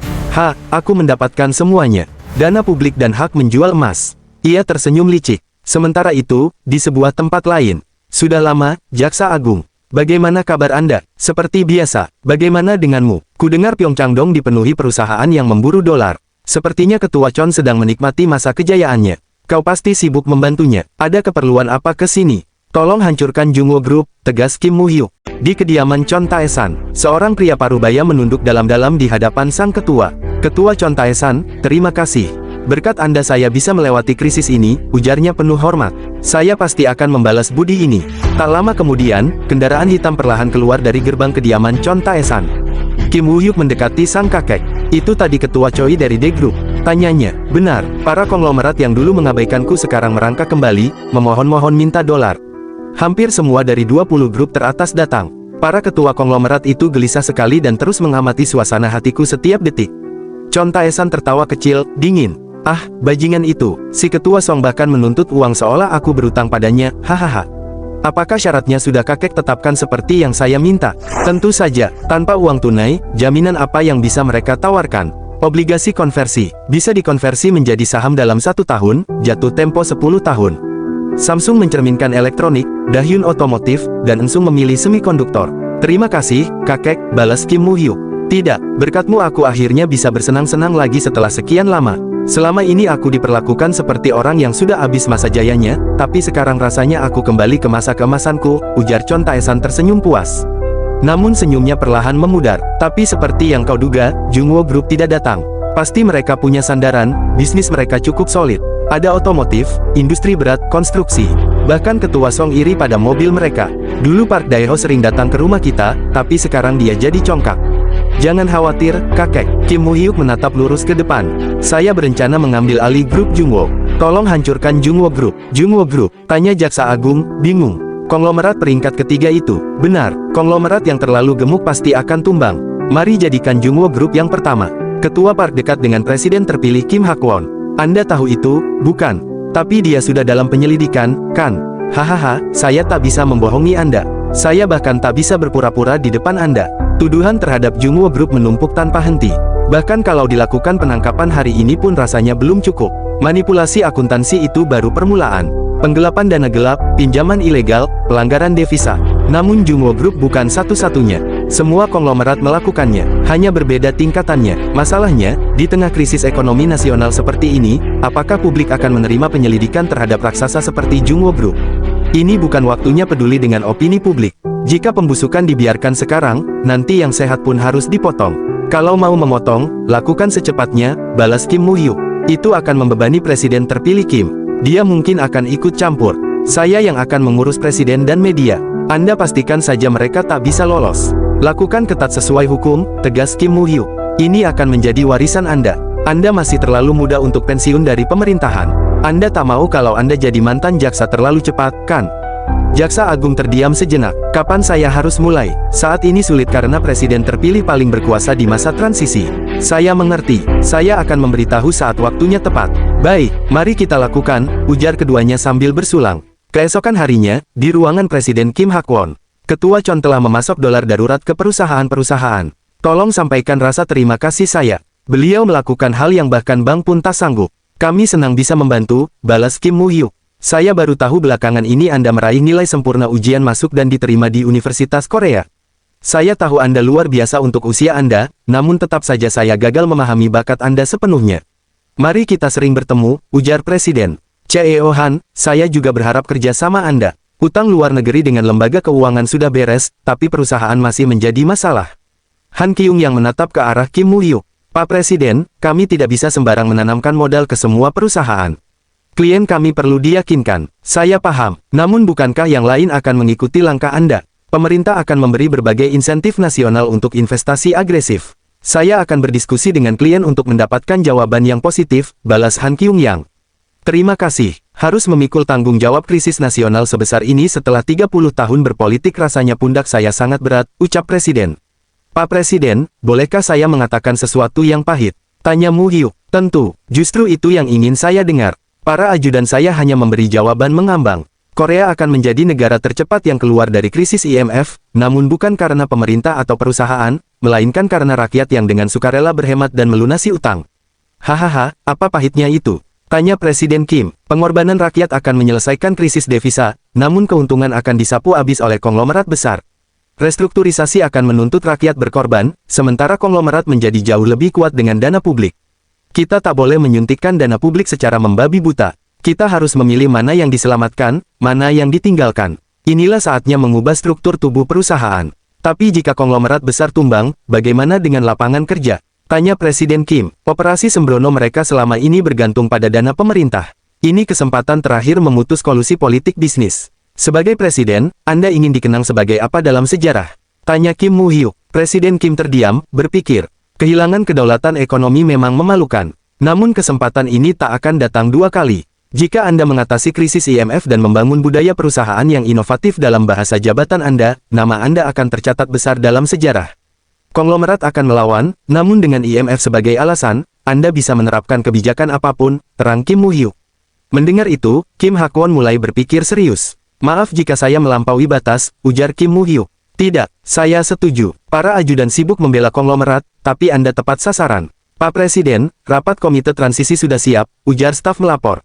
Aku mendapatkan semuanya. Dana publik dan hak menjual emas. Ia tersenyum licik. Sementara itu, di sebuah tempat lain. Sudah lama, Jaksa Agung. Bagaimana kabar Anda? Seperti biasa. Bagaimana denganmu? Kudengar Pyeongchangdong dipenuhi perusahaan yang memburu dolar. Sepertinya Ketua Chon sedang menikmati masa kejayaannya. Kau pasti sibuk membantunya. Ada keperluan apa ke sini? Tolong hancurkan Jungwoo Group, tegas Kim Moo-hyuk. Di kediaman Chon Tae-san, seorang pria parubaya menunduk dalam-dalam di hadapan sang ketua. Ketua Chon Tae-san, terima kasih. Berkat Anda saya bisa melewati krisis ini, ujarnya penuh hormat. Saya pasti akan membalas budi ini. Tak lama kemudian, kendaraan hitam perlahan keluar dari gerbang kediaman Chon Tae-san. Kim Woo-hyuk mendekati sang kakek. Itu tadi Ketua Choi dari D Group. Tanyanya, benar, para konglomerat yang dulu mengabaikanku sekarang merangkak kembali, memohon-mohon minta dolar. Hampir semua dari 20 grup teratas datang. Para ketua konglomerat itu gelisah sekali dan terus mengamati suasana hatiku setiap detik. Chon Tae-san tertawa kecil, dingin. Ah, bajingan itu. Si ketua Song bahkan menuntut uang seolah aku berutang padanya, hahaha. Apakah syaratnya sudah kakek tetapkan seperti yang saya minta? Tentu saja, tanpa uang tunai, jaminan apa yang bisa mereka tawarkan? Obligasi konversi, bisa dikonversi menjadi saham dalam 1 tahun, jatuh tempo 10 tahun. Samsung mencerminkan elektronik, Dahyun otomotif, dan Ensung memilih semikonduktor. Terima kasih, kakek, balas Kim Moo-hyuk. Tidak, berkatmu aku akhirnya bisa bersenang-senang lagi setelah sekian lama. Selama ini aku diperlakukan seperti orang yang sudah habis masa jayanya, tapi sekarang rasanya aku kembali ke masa keemasanku, ujar Chon Tae-san tersenyum puas. Namun senyumnya perlahan memudar. Tapi seperti yang kau duga, Jungwoo Group tidak datang. Pasti mereka punya sandaran, bisnis mereka cukup solid. Ada otomotif, industri berat, konstruksi. Bahkan Ketua Song iri pada mobil mereka. Dulu Park Dae-ho sering datang ke rumah kita, tapi sekarang dia jadi congkak. Jangan khawatir, kakek. Kim Moo-hyuk menatap lurus ke depan. Saya berencana mengambil alih grup Jungwoo. Tolong hancurkan Jungwoo Group. Jungwoo Group, tanya Jaksa Agung, bingung. Konglomerat peringkat ketiga itu. Benar, konglomerat yang terlalu gemuk pasti akan tumbang. Mari jadikan Jungwoo Group yang pertama. Ketua Park dekat dengan Presiden terpilih Kim Hak-won. Anda tahu itu, bukan? Tapi dia sudah dalam penyelidikan, kan? Hahaha, saya tak bisa membohongi Anda. Saya bahkan tak bisa berpura-pura di depan Anda. Tuduhan terhadap Jungwoo Group menumpuk tanpa henti. Bahkan kalau dilakukan penangkapan hari ini pun rasanya belum cukup. Manipulasi akuntansi itu baru permulaan. Penggelapan dana gelap, pinjaman ilegal, pelanggaran devisa. Namun Jungwoo Group bukan satu-satunya. Semua konglomerat melakukannya, hanya berbeda tingkatannya. Masalahnya, di tengah krisis ekonomi nasional seperti ini, apakah publik akan menerima penyelidikan terhadap raksasa seperti Jungwoo Group? Ini bukan waktunya peduli dengan opini publik. Jika pembusukan dibiarkan sekarang, nanti yang sehat pun harus dipotong. Kalau mau memotong, lakukan secepatnya, balas Kim Moo-hyuk. Itu akan membebani Presiden terpilih Kim. Dia mungkin akan ikut campur. Saya yang akan mengurus Presiden dan media. Anda pastikan saja mereka tak bisa lolos. Lakukan ketat sesuai hukum, tegas Kim Moo-hyuk. Ini akan menjadi warisan Anda. Anda masih terlalu muda untuk pensiun dari pemerintahan. Anda tak mau kalau Anda jadi mantan jaksa terlalu cepat, kan? Jaksa Agung terdiam sejenak. Kapan saya harus mulai? Saat ini sulit karena presiden terpilih paling berkuasa di masa transisi. Saya mengerti. Saya akan memberitahu saat waktunya tepat. Baik, mari kita lakukan, ujar keduanya sambil bersulang. Keesokan harinya, di ruangan Presiden Kim Hak-won, Ketua Chon telah memasok dolar darurat ke perusahaan-perusahaan. Tolong sampaikan rasa terima kasih saya. Beliau melakukan hal yang bahkan bank pun tak sanggup. Kami senang bisa membantu, balas Kim Moo-hyuk. Saya baru tahu belakangan ini Anda meraih nilai sempurna ujian masuk dan diterima di Universitas Korea. Saya tahu Anda luar biasa untuk usia Anda, namun tetap saja saya gagal memahami bakat Anda sepenuhnya. Mari kita sering bertemu, ujar Presiden. CEO Han, saya juga berharap kerja sama Anda. Utang luar negeri dengan lembaga keuangan sudah beres, tapi perusahaan masih menjadi masalah. Han Kyung yang menatap ke arah Kim Moo-hyuk. Pak Presiden, kami tidak bisa sembarang menanamkan modal ke semua perusahaan. Klien kami perlu diyakinkan. Saya paham, namun bukankah yang lain akan mengikuti langkah Anda? Pemerintah akan memberi berbagai insentif nasional untuk investasi agresif. Saya akan berdiskusi dengan klien untuk mendapatkan jawaban yang positif, balas Han Kyung yang. Terima kasih. Harus memikul tanggung jawab krisis nasional sebesar ini setelah 30 tahun berpolitik rasanya pundak saya sangat berat, ucap Presiden. Pak Presiden, bolehkah saya mengatakan sesuatu yang pahit? Tanya Moo-hyuk. Tentu, justru itu yang ingin saya dengar. Para ajudan saya hanya memberi jawaban mengambang. Korea akan menjadi negara tercepat yang keluar dari krisis IMF, namun bukan karena pemerintah atau perusahaan, melainkan karena rakyat yang dengan sukarela berhemat dan melunasi utang. Hahaha, apa pahitnya itu? Tanya Presiden Kim. Pengorbanan rakyat akan menyelesaikan krisis devisa, namun keuntungan akan disapu habis oleh konglomerat besar. Restrukturisasi akan menuntut rakyat berkorban, sementara konglomerat menjadi jauh lebih kuat dengan dana publik. Kita tak boleh menyuntikkan dana publik secara membabi buta. Kita harus memilih mana yang diselamatkan, mana yang ditinggalkan. Inilah saatnya mengubah struktur tubuh perusahaan. Tapi jika konglomerat besar tumbang, bagaimana dengan lapangan kerja? Tanya Presiden Kim. Operasi sembrono mereka selama ini bergantung pada dana pemerintah. Ini kesempatan terakhir memutus kolusi politik bisnis. Sebagai presiden, Anda ingin dikenang sebagai apa dalam sejarah? Tanya Kim Moo-hyuk. Presiden Kim terdiam, berpikir. Kehilangan kedaulatan ekonomi memang memalukan. Namun kesempatan ini tak akan datang dua kali. Jika Anda mengatasi krisis IMF dan membangun budaya perusahaan yang inovatif dalam bahasa jabatan Anda, nama Anda akan tercatat besar dalam sejarah. Konglomerat akan melawan, namun dengan IMF sebagai alasan, Anda bisa menerapkan kebijakan apapun, terang Kim Moo-hyuk. Mendengar itu, Kim Hak-won mulai berpikir serius. Maaf jika saya melampaui batas, ujar Kim Moo-hyuk. Tidak, saya setuju. Para ajudan sibuk membela konglomerat, tapi Anda tepat sasaran. Pak Presiden, rapat komite transisi sudah siap, ujar staf melapor.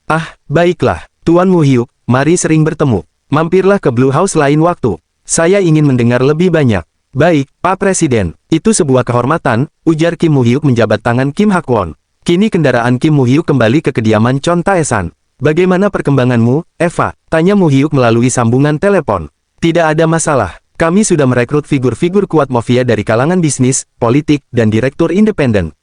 Ah, baiklah, Tuan Moo-hyuk, mari sering bertemu. Mampirlah ke Blue House lain waktu. Saya ingin mendengar lebih banyak. Baik, Pak Presiden, itu sebuah kehormatan, ujar Kim Moo-hyuk menjabat tangan Kim Hak-won. Kini kendaraan Kim Moo-hyuk kembali ke kediaman Chon Tae-san. Bagaimana perkembanganmu, Eva? Tanya Moo-hyuk melalui sambungan telepon. Tidak ada masalah, kami sudah merekrut figur-figur kuat mafia dari kalangan bisnis, politik, dan direktur independen.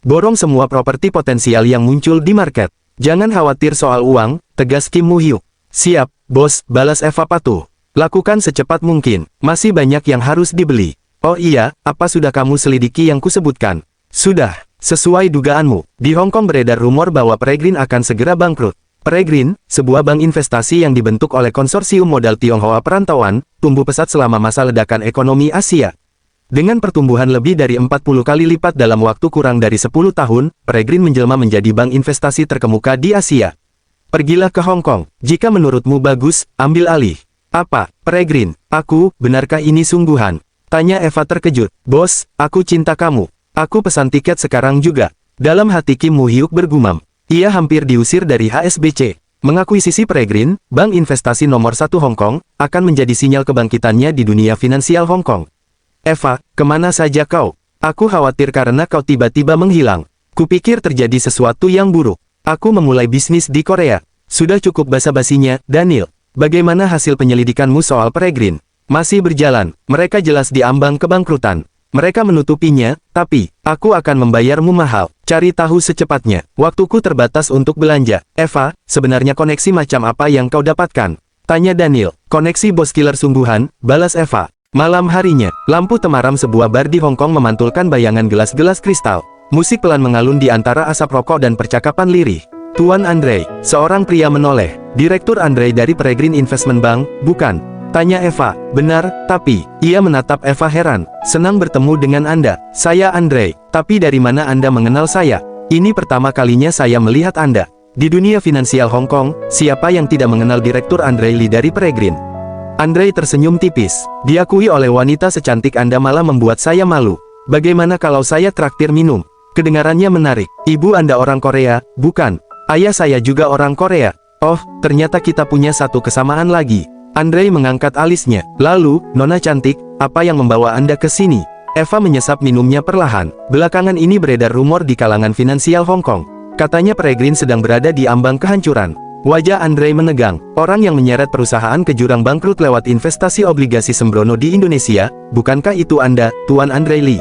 Borong semua properti potensial yang muncul di market. Jangan khawatir soal uang, tegas Kim Moo-hyuk. Siap, bos, balas Eva patuh. Lakukan secepat mungkin, masih banyak yang harus dibeli. Oh iya, apa sudah kamu selidiki yang kusebutkan? Sudah, sesuai dugaanmu, di Hong Kong beredar rumor bahwa Peregrine akan segera bangkrut. Peregrine, sebuah bank investasi yang dibentuk oleh konsorsium modal Tionghoa perantauan, tumbuh pesat selama masa ledakan ekonomi Asia. Dengan pertumbuhan lebih dari 40 kali lipat dalam waktu kurang dari 10 tahun, Peregrine menjelma menjadi bank investasi terkemuka di Asia. Pergilah ke Hong Kong, jika menurutmu bagus, ambil alih. Apa, Peregrine? Aku, benarkah ini sungguhan? Tanya Eva terkejut. Bos, aku cinta kamu. Aku pesan tiket sekarang juga. Dalam hati Kim Moo-hyuk bergumam. Ia hampir diusir dari HSBC. Mengakuisisi Peregrine, bank investasi nomor 1 Hong Kong, akan menjadi sinyal kebangkitannya di dunia finansial Hong Kong. Eva, kemana saja kau? Aku khawatir karena kau tiba-tiba menghilang. Kupikir terjadi sesuatu yang buruk. Aku memulai bisnis di Korea. Sudah cukup basa-basinya, Daniel. Bagaimana hasil penyelidikanmu soal Peregrine? Masih berjalan, mereka jelas diambang kebangkrutan. Mereka menutupinya, tapi, aku akan membayarmu mahal. Cari tahu secepatnya, waktuku terbatas untuk belanja. Eva, sebenarnya koneksi macam apa yang kau dapatkan? Tanya Daniel. Koneksi bos killer sungguhan, balas Eva. Malam harinya, lampu temaram sebuah bar di Hong Kong memantulkan bayangan gelas-gelas kristal. Musik pelan mengalun di antara asap rokok dan percakapan lirih. Tuan Andre, seorang pria menoleh. Direktur Andre dari Peregrine Investment Bank, bukan? Tanya Eva. Benar, tapi, ia menatap Eva heran. Senang bertemu dengan Anda. Saya Andre. Tapi dari mana Anda mengenal saya? Ini pertama kalinya saya melihat Anda. Di dunia finansial Hong Kong, siapa yang tidak mengenal Direktur Andre Lee dari Peregrine? Andre tersenyum tipis. Diakui oleh wanita secantik Anda malah membuat saya malu. Bagaimana kalau saya traktir minum? Kedengarannya menarik. Ibu Anda orang Korea, bukan? Ayah saya juga orang Korea. Oh, ternyata kita punya satu kesamaan lagi. Andre mengangkat alisnya. Lalu, Nona cantik, apa yang membawa Anda ke sini? Eva menyesap minumnya perlahan. Belakangan ini beredar rumor di kalangan finansial Hong Kong. Katanya Peregrine sedang berada di ambang kehancuran. Wajah Andre menegang. Orang yang menyeret perusahaan ke jurang bangkrut lewat investasi obligasi sembrono di Indonesia, bukankah itu Anda, Tuan Andre Lee?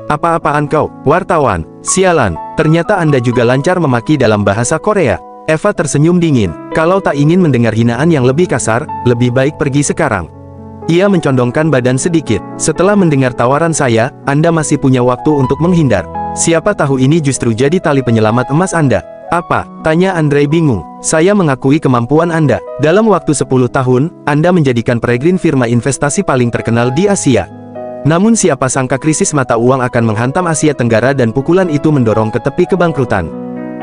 Apa-apaan kau, wartawan? Sialan, ternyata Anda juga lancar memaki dalam bahasa Korea. Eva tersenyum dingin. Kalau tak ingin mendengar hinaan yang lebih kasar, lebih baik pergi sekarang. Ia mencondongkan badan sedikit. Setelah mendengar tawaran saya, Anda masih punya waktu untuk menghindar. Siapa tahu ini justru jadi tali penyelamat emas Anda. Apa? Tanya Andre bingung. Saya mengakui kemampuan Anda. Dalam waktu 10 tahun, Anda menjadikan Peregrine firma investasi paling terkenal di Asia. Namun siapa sangka krisis mata uang akan menghantam Asia Tenggara dan pukulan itu mendorong ke tepi kebangkrutan.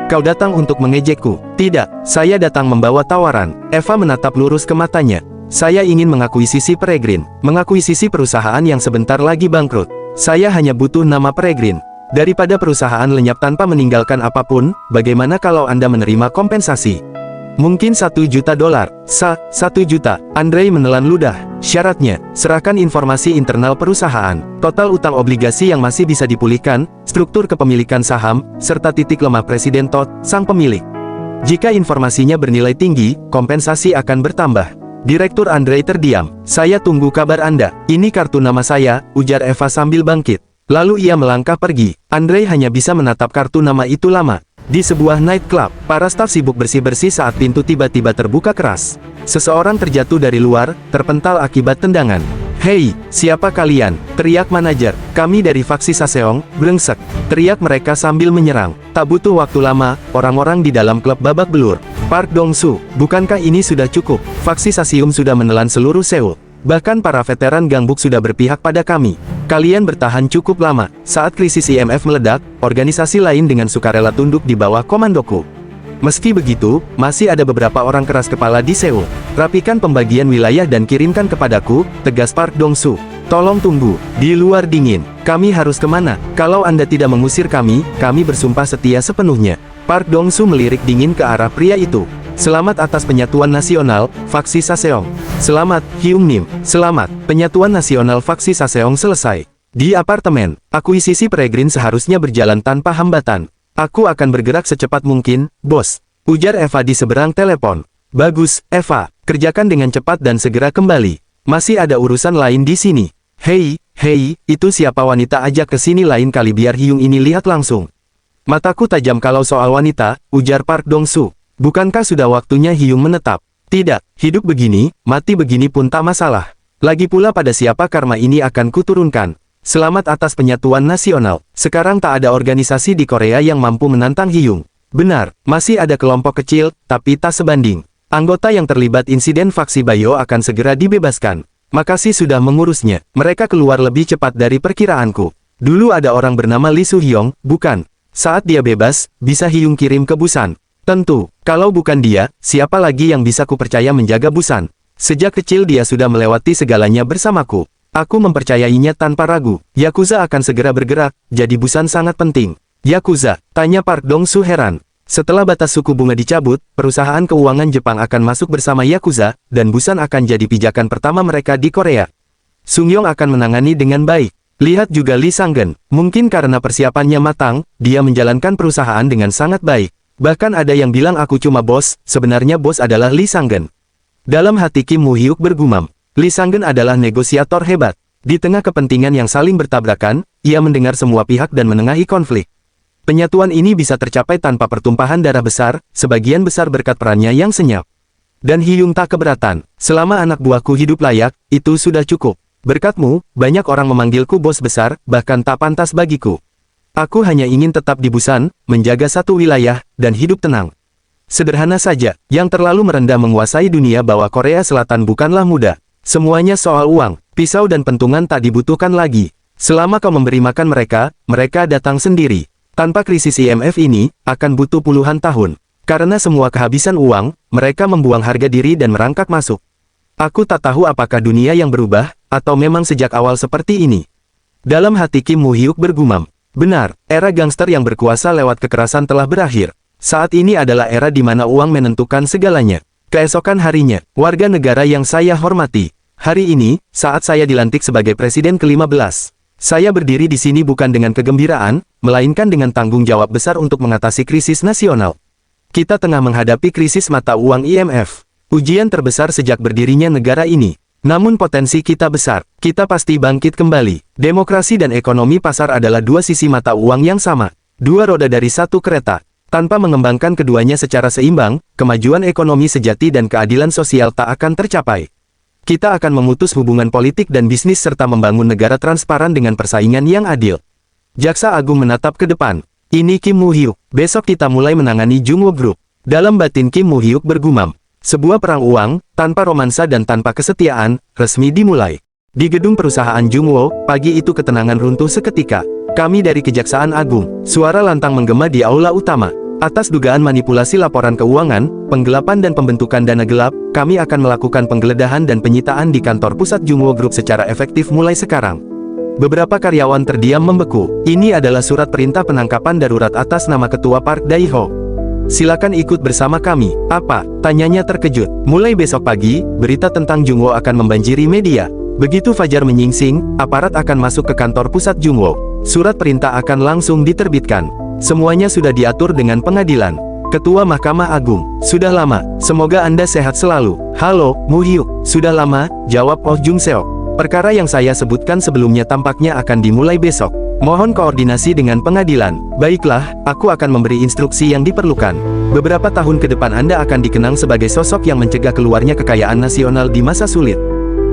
Kau datang untuk mengejekku? Tidak, saya datang membawa tawaran. Eva menatap lurus ke matanya. Saya ingin mengakuisisi Peregrine, mengakuisisi perusahaan yang sebentar lagi bangkrut. Saya hanya butuh nama Peregrine. Daripada perusahaan lenyap tanpa meninggalkan apapun, bagaimana kalau Anda menerima kompensasi? Mungkin $1 juta. 1 juta. Andre menelan ludah. Syaratnya, serahkan informasi internal perusahaan, total utang obligasi yang masih bisa dipulihkan, struktur kepemilikan saham, serta titik lemah Presiden Todd, sang pemilik. Jika informasinya bernilai tinggi, kompensasi akan bertambah. Direktur Andre terdiam. Saya tunggu kabar Anda. Ini kartu nama saya, ujar Eva sambil bangkit. Lalu ia melangkah pergi. Andre hanya bisa menatap kartu nama itu lama. Di sebuah nightclub, para staf sibuk bersih-bersih saat pintu tiba-tiba terbuka keras. Seseorang terjatuh dari luar, terpental akibat tendangan. Hei, siapa kalian? Teriak manajer. Kami dari faksi Saseong, brengsek. Teriak mereka sambil menyerang. Tak butuh waktu lama, orang-orang di dalam klub babak belur. Park Dong-soo, bukankah ini sudah cukup? Faksi Saseum sudah menelan seluruh Seoul. Bahkan para veteran gangbuk sudah berpihak pada kami. Kalian bertahan cukup lama. Saat krisis IMF meledak, organisasi lain dengan sukarela tunduk di bawah komandoku. Meski begitu, masih ada beberapa orang keras kepala di Seoul. Rapikan pembagian wilayah dan kirimkan kepadaku, tegas Park Dong-soo. Tolong tunggu, di luar dingin. Kami harus kemana? Kalau Anda tidak mengusir kami bersumpah setia sepenuhnya. Park Dong-soo melirik dingin ke arah pria itu. Selamat atas penyatuan nasional, faksi Saseong. Selamat, Hyung Nim. Selamat, penyatuan nasional faksi Saseong selesai. Di apartemen, akuisisi Peregrine seharusnya berjalan tanpa hambatan. Aku akan bergerak secepat mungkin, bos. Ujar Eva di seberang telepon. Bagus, Eva. Kerjakan dengan cepat dan segera kembali. Masih ada urusan lain di sini. Hei, itu siapa wanita ajak ke sini lain kali biar Hyung ini lihat langsung. Mataku tajam kalau soal wanita, ujar Park Dong-soo. Bukankah sudah waktunya Hyung menetap? Tidak, hidup begini, mati begini pun tak masalah. Lagi pula pada siapa karma ini akan kuturunkan. Selamat atas penyatuan nasional. Sekarang tak ada organisasi di Korea yang mampu menantang Hyung. Benar, masih ada kelompok kecil, tapi tak sebanding. Anggota yang terlibat insiden faksi Bayo akan segera dibebaskan. Makasih sudah mengurusnya. Mereka keluar lebih cepat dari perkiraanku. Dulu ada orang bernama Lee Soo-hyong, bukan? Saat dia bebas, bisa Hyung kirim ke Busan. Tentu, kalau bukan dia, siapa lagi yang bisa kupercaya menjaga Busan? Sejak kecil dia sudah melewati segalanya bersamaku. Aku mempercayainya tanpa ragu. Yakuza akan segera bergerak, jadi Busan sangat penting. Yakuza, tanya Park Dong-soo heran. Setelah batas suku bunga dicabut, perusahaan keuangan Jepang akan masuk bersama Yakuza, dan Busan akan jadi pijakan pertama mereka di Korea. Sung-yong akan menangani dengan baik. Lihat juga Lee Sang-geun. Mungkin karena persiapannya matang, dia menjalankan perusahaan dengan sangat baik. Bahkan ada yang bilang aku cuma bos, sebenarnya bos adalah Lee Sang-geun. Dalam hati Kim Woo-hyuk bergumam, Lee Sang-geun adalah negosiator hebat. Di tengah kepentingan yang saling bertabrakan, ia mendengar semua pihak dan menengahi konflik. Penyatuan ini bisa tercapai tanpa pertumpahan darah besar, sebagian besar berkat perannya yang senyap. Dan Hyung tak keberatan, selama anak buahku hidup layak, itu sudah cukup. Berkatmu, banyak orang memanggilku bos besar, bahkan tak pantas bagiku. Aku hanya ingin tetap di Busan, menjaga satu wilayah, dan hidup tenang. Sederhana saja, yang terlalu merendah menguasai dunia bahwa Korea Selatan bukanlah mudah. Semuanya soal uang, pisau dan pentungan tak dibutuhkan lagi. Selama kau memberi makan mereka, mereka datang sendiri. Tanpa krisis IMF ini, akan butuh puluhan tahun. Karena semua kehabisan uang, mereka membuang harga diri dan merangkak masuk. Aku tak tahu apakah dunia yang berubah, atau memang sejak awal seperti ini. Dalam hati Kim Woo-hyuk bergumam. Benar, era gangster yang berkuasa lewat kekerasan telah berakhir. Saat ini adalah era di mana uang menentukan segalanya. Keesokan harinya, warga negara yang saya hormati. Hari ini, saat saya dilantik sebagai presiden ke-15. Saya berdiri di sini bukan dengan kegembiraan, melainkan dengan tanggung jawab besar untuk mengatasi krisis nasional. Kita tengah menghadapi krisis mata uang IMF. Ujian terbesar sejak berdirinya negara ini. Namun potensi kita besar, kita pasti bangkit kembali. Demokrasi dan ekonomi pasar adalah dua sisi mata uang yang sama. Dua roda dari satu kereta. Tanpa mengembangkan keduanya secara seimbang, kemajuan ekonomi sejati dan keadilan sosial tak akan tercapai. Kita akan memutus hubungan politik dan bisnis serta membangun negara transparan dengan persaingan yang adil. Jaksa Agung menatap ke depan. Ini Kim Woo-hyuk. Besok kita mulai menangani Jungwoo Group. Dalam batin Kim Woo-hyuk bergumam. Sebuah perang uang, tanpa romansa dan tanpa kesetiaan, resmi dimulai. Di gedung perusahaan Jungwoo, pagi itu ketenangan runtuh seketika. Kami dari Kejaksaan Agung. Suara lantang menggema di aula utama. Atas dugaan manipulasi laporan keuangan, penggelapan dan pembentukan dana gelap, kami akan melakukan penggeledahan dan penyitaan di kantor pusat Jungwoo Group secara efektif mulai sekarang. Beberapa karyawan terdiam membeku. Ini adalah surat perintah penangkapan darurat atas nama Ketua Park Dae-ho. Silakan ikut bersama kami. Apa? Tanyanya terkejut. Mulai besok pagi, berita tentang Jungwoo akan membanjiri media. Begitu fajar menyingsing, aparat akan masuk ke kantor pusat Jungwoo. Surat perintah akan langsung diterbitkan. Semuanya sudah diatur dengan pengadilan. Ketua Mahkamah Agung. Sudah lama. Semoga Anda sehat selalu. Halo, Woo-hyuk. Sudah lama, jawab Oh Jung-seok. Perkara yang saya sebutkan sebelumnya tampaknya akan dimulai besok. Mohon koordinasi dengan pengadilan. Baiklah, aku akan memberi instruksi yang diperlukan. Beberapa tahun ke depan Anda akan dikenang sebagai sosok yang mencegah keluarnya kekayaan nasional di masa sulit.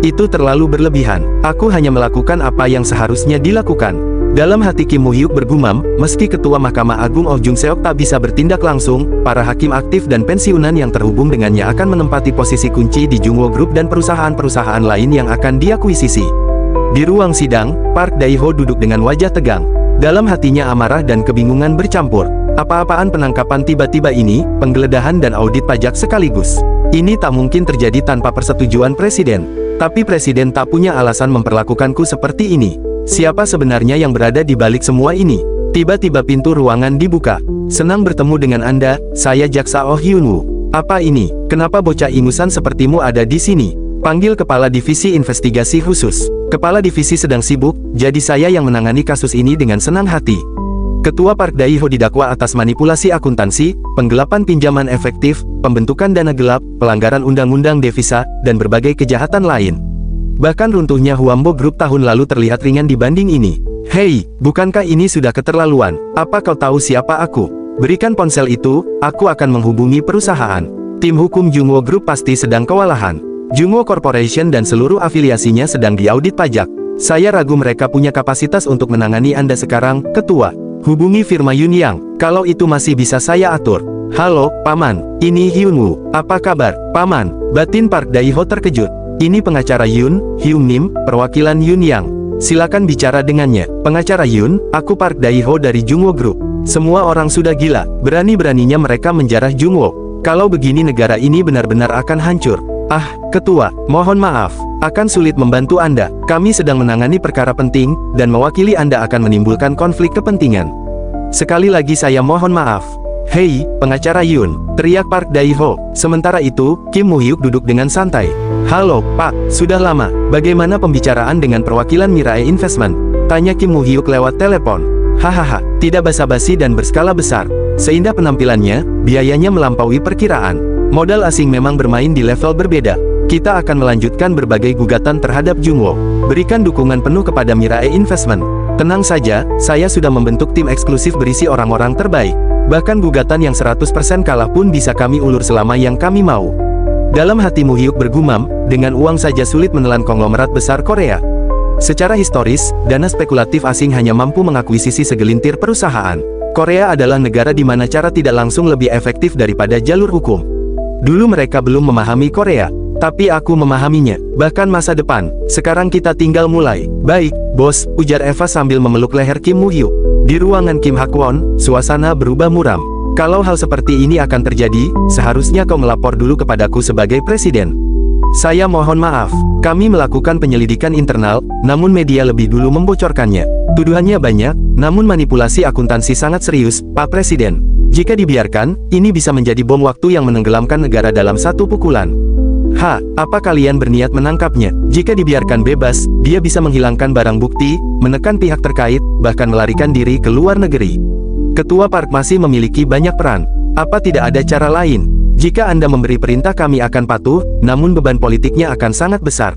Itu terlalu berlebihan. Aku hanya melakukan apa yang seharusnya dilakukan. Dalam hati Kim Woo-hyuk bergumam, meski Ketua Mahkamah Agung Oh Jung-seok tak bisa bertindak langsung, para hakim aktif dan pensiunan yang terhubung dengannya akan menempati posisi kunci di Jungwoo Group dan perusahaan-perusahaan lain yang akan diakuisisi. Di ruang sidang, Park Dae-ho duduk dengan wajah tegang. Dalam hatinya amarah dan kebingungan bercampur. Apa-apaan penangkapan tiba-tiba ini, penggeledahan dan audit pajak sekaligus. Ini tak mungkin terjadi tanpa persetujuan presiden. Tapi presiden tak punya alasan memperlakukanku seperti ini. Siapa sebenarnya yang berada di balik semua ini? Tiba-tiba pintu ruangan dibuka. Senang bertemu dengan Anda, saya Jaksa Oh Hyun-woo. Apa ini? Kenapa bocah ingusan sepertimu ada di sini? Panggil Kepala Divisi Investigasi Khusus. Kepala Divisi sedang sibuk, jadi saya yang menangani kasus ini dengan senang hati. Ketua Park Dae-ho didakwa atas manipulasi akuntansi, penggelapan pinjaman efektif, pembentukan dana gelap, pelanggaran undang-undang devisa, dan berbagai kejahatan lain. Bahkan runtuhnya Hwambo Group tahun lalu terlihat ringan dibanding ini. Hei, bukankah ini sudah keterlaluan? Apa kau tahu siapa aku? Berikan ponsel itu, aku akan menghubungi perusahaan. Tim hukum Jungwoo Group pasti sedang kewalahan. Jungwoo Corporation dan seluruh afiliasinya sedang diaudit pajak. Saya ragu mereka punya kapasitas untuk menangani Anda sekarang, Ketua. Hubungi firma Yun Yang, kalau itu masih bisa saya atur. Halo, Paman, ini Hyun-woo. Apa kabar, Paman? Batin Park Dae-ho terkejut. Ini pengacara Yun, Hyun Nim, perwakilan Yun Yang. Silakan bicara dengannya. Pengacara Yun, aku Park Dae-ho dari Jungwoo Group. Semua orang sudah gila, berani-beraninya mereka menjarah Jungwoo. Kalau begini negara ini benar-benar akan hancur. Ah, Ketua, mohon maaf, akan sulit membantu Anda. Kami sedang menangani perkara penting, dan mewakili Anda akan menimbulkan konflik kepentingan. Sekali lagi saya mohon maaf. Hei, pengacara Yun, teriak Park Dae-ho. Sementara itu, Kim Woo-hyuk duduk dengan santai. Halo, Pak, sudah lama. Bagaimana pembicaraan dengan perwakilan Mirae Investment? Tanya Kim Woo-hyuk lewat telepon. Hahaha, tidak basa-basi dan berskala besar. Seindah penampilannya, biayanya melampaui perkiraan. Modal asing memang bermain di level berbeda. Kita akan melanjutkan berbagai gugatan terhadap Jungwoo. Berikan dukungan penuh kepada Mirae Investment. Tenang saja, saya sudah membentuk tim eksklusif berisi orang-orang terbaik. Bahkan gugatan yang 100% kalah pun bisa kami ulur selama yang kami mau. Dalam hati Woo-hyuk bergumam, dengan uang saja sulit menelan konglomerat besar Korea. Secara historis, dana spekulatif asing hanya mampu mengakuisisi segelintir perusahaan. Korea adalah negara di mana cara tidak langsung lebih efektif daripada jalur hukum. Dulu mereka belum memahami Korea, tapi aku memahaminya, bahkan masa depan. Sekarang kita tinggal mulai. Baik, bos, ujar Eva sambil memeluk leher Kim Woo-hyuk. Di ruangan Kim Hak-won, suasana berubah muram. Kalau hal seperti ini akan terjadi, seharusnya kau melapor dulu kepadaku sebagai presiden. Saya mohon maaf, kami melakukan penyelidikan internal, namun media lebih dulu membocorkannya. Tuduhannya banyak, namun manipulasi akuntansi sangat serius, Pak Presiden. Jika dibiarkan, ini bisa menjadi bom waktu yang menenggelamkan negara dalam satu pukulan. Apa kalian berniat menangkapnya? Jika dibiarkan bebas, dia bisa menghilangkan barang bukti, menekan pihak terkait, bahkan melarikan diri ke luar negeri. Ketua Park masih memiliki banyak peran. Apa tidak ada cara lain? Jika Anda memberi perintah kami akan patuh, namun beban politiknya akan sangat besar.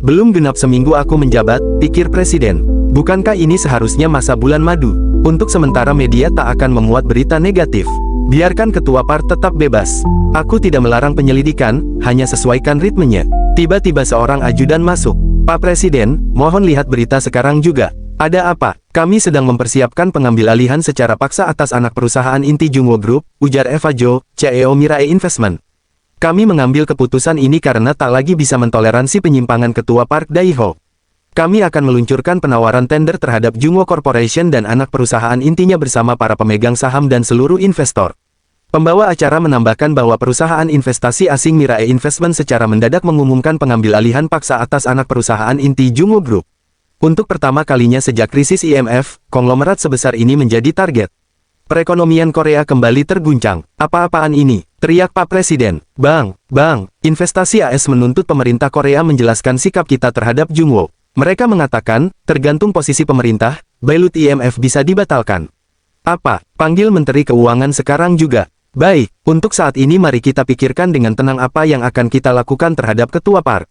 Belum genap seminggu aku menjabat, pikir Presiden. Bukankah ini seharusnya masa bulan madu? Untuk sementara media tak akan memuat berita negatif. Biarkan Ketua Park tetap bebas. Aku tidak melarang penyelidikan, hanya sesuaikan ritmenya. Tiba-tiba seorang ajudan masuk. Pak Presiden, mohon lihat berita sekarang juga. Ada apa? Kami sedang mempersiapkan pengambil alihan secara paksa atas anak perusahaan inti Jungwoo Group, ujar Eva Jo, CEO Mirae Investment. Kami mengambil keputusan ini karena tak lagi bisa mentoleransi penyimpangan Ketua Park Dae-ho. Kami akan meluncurkan penawaran tender terhadap Jungwoo Corporation dan anak perusahaan intinya bersama para pemegang saham dan seluruh investor. Pembawa acara menambahkan bahwa perusahaan investasi asing Mirae Investment secara mendadak mengumumkan pengambil alihan paksa atas anak perusahaan inti Jungwoo Group. Untuk pertama kalinya sejak krisis IMF, konglomerat sebesar ini menjadi target. Perekonomian Korea kembali terguncang. Apa-apaan ini? Teriak Pak Presiden. Bang, investasi AS menuntut pemerintah Korea menjelaskan sikap kita terhadap Jungwoo. Mereka mengatakan, tergantung posisi pemerintah, bailout IMF bisa dibatalkan. Apa? Panggil Menteri Keuangan sekarang juga. Baik, untuk saat ini mari kita pikirkan dengan tenang apa yang akan kita lakukan terhadap Ketua Park.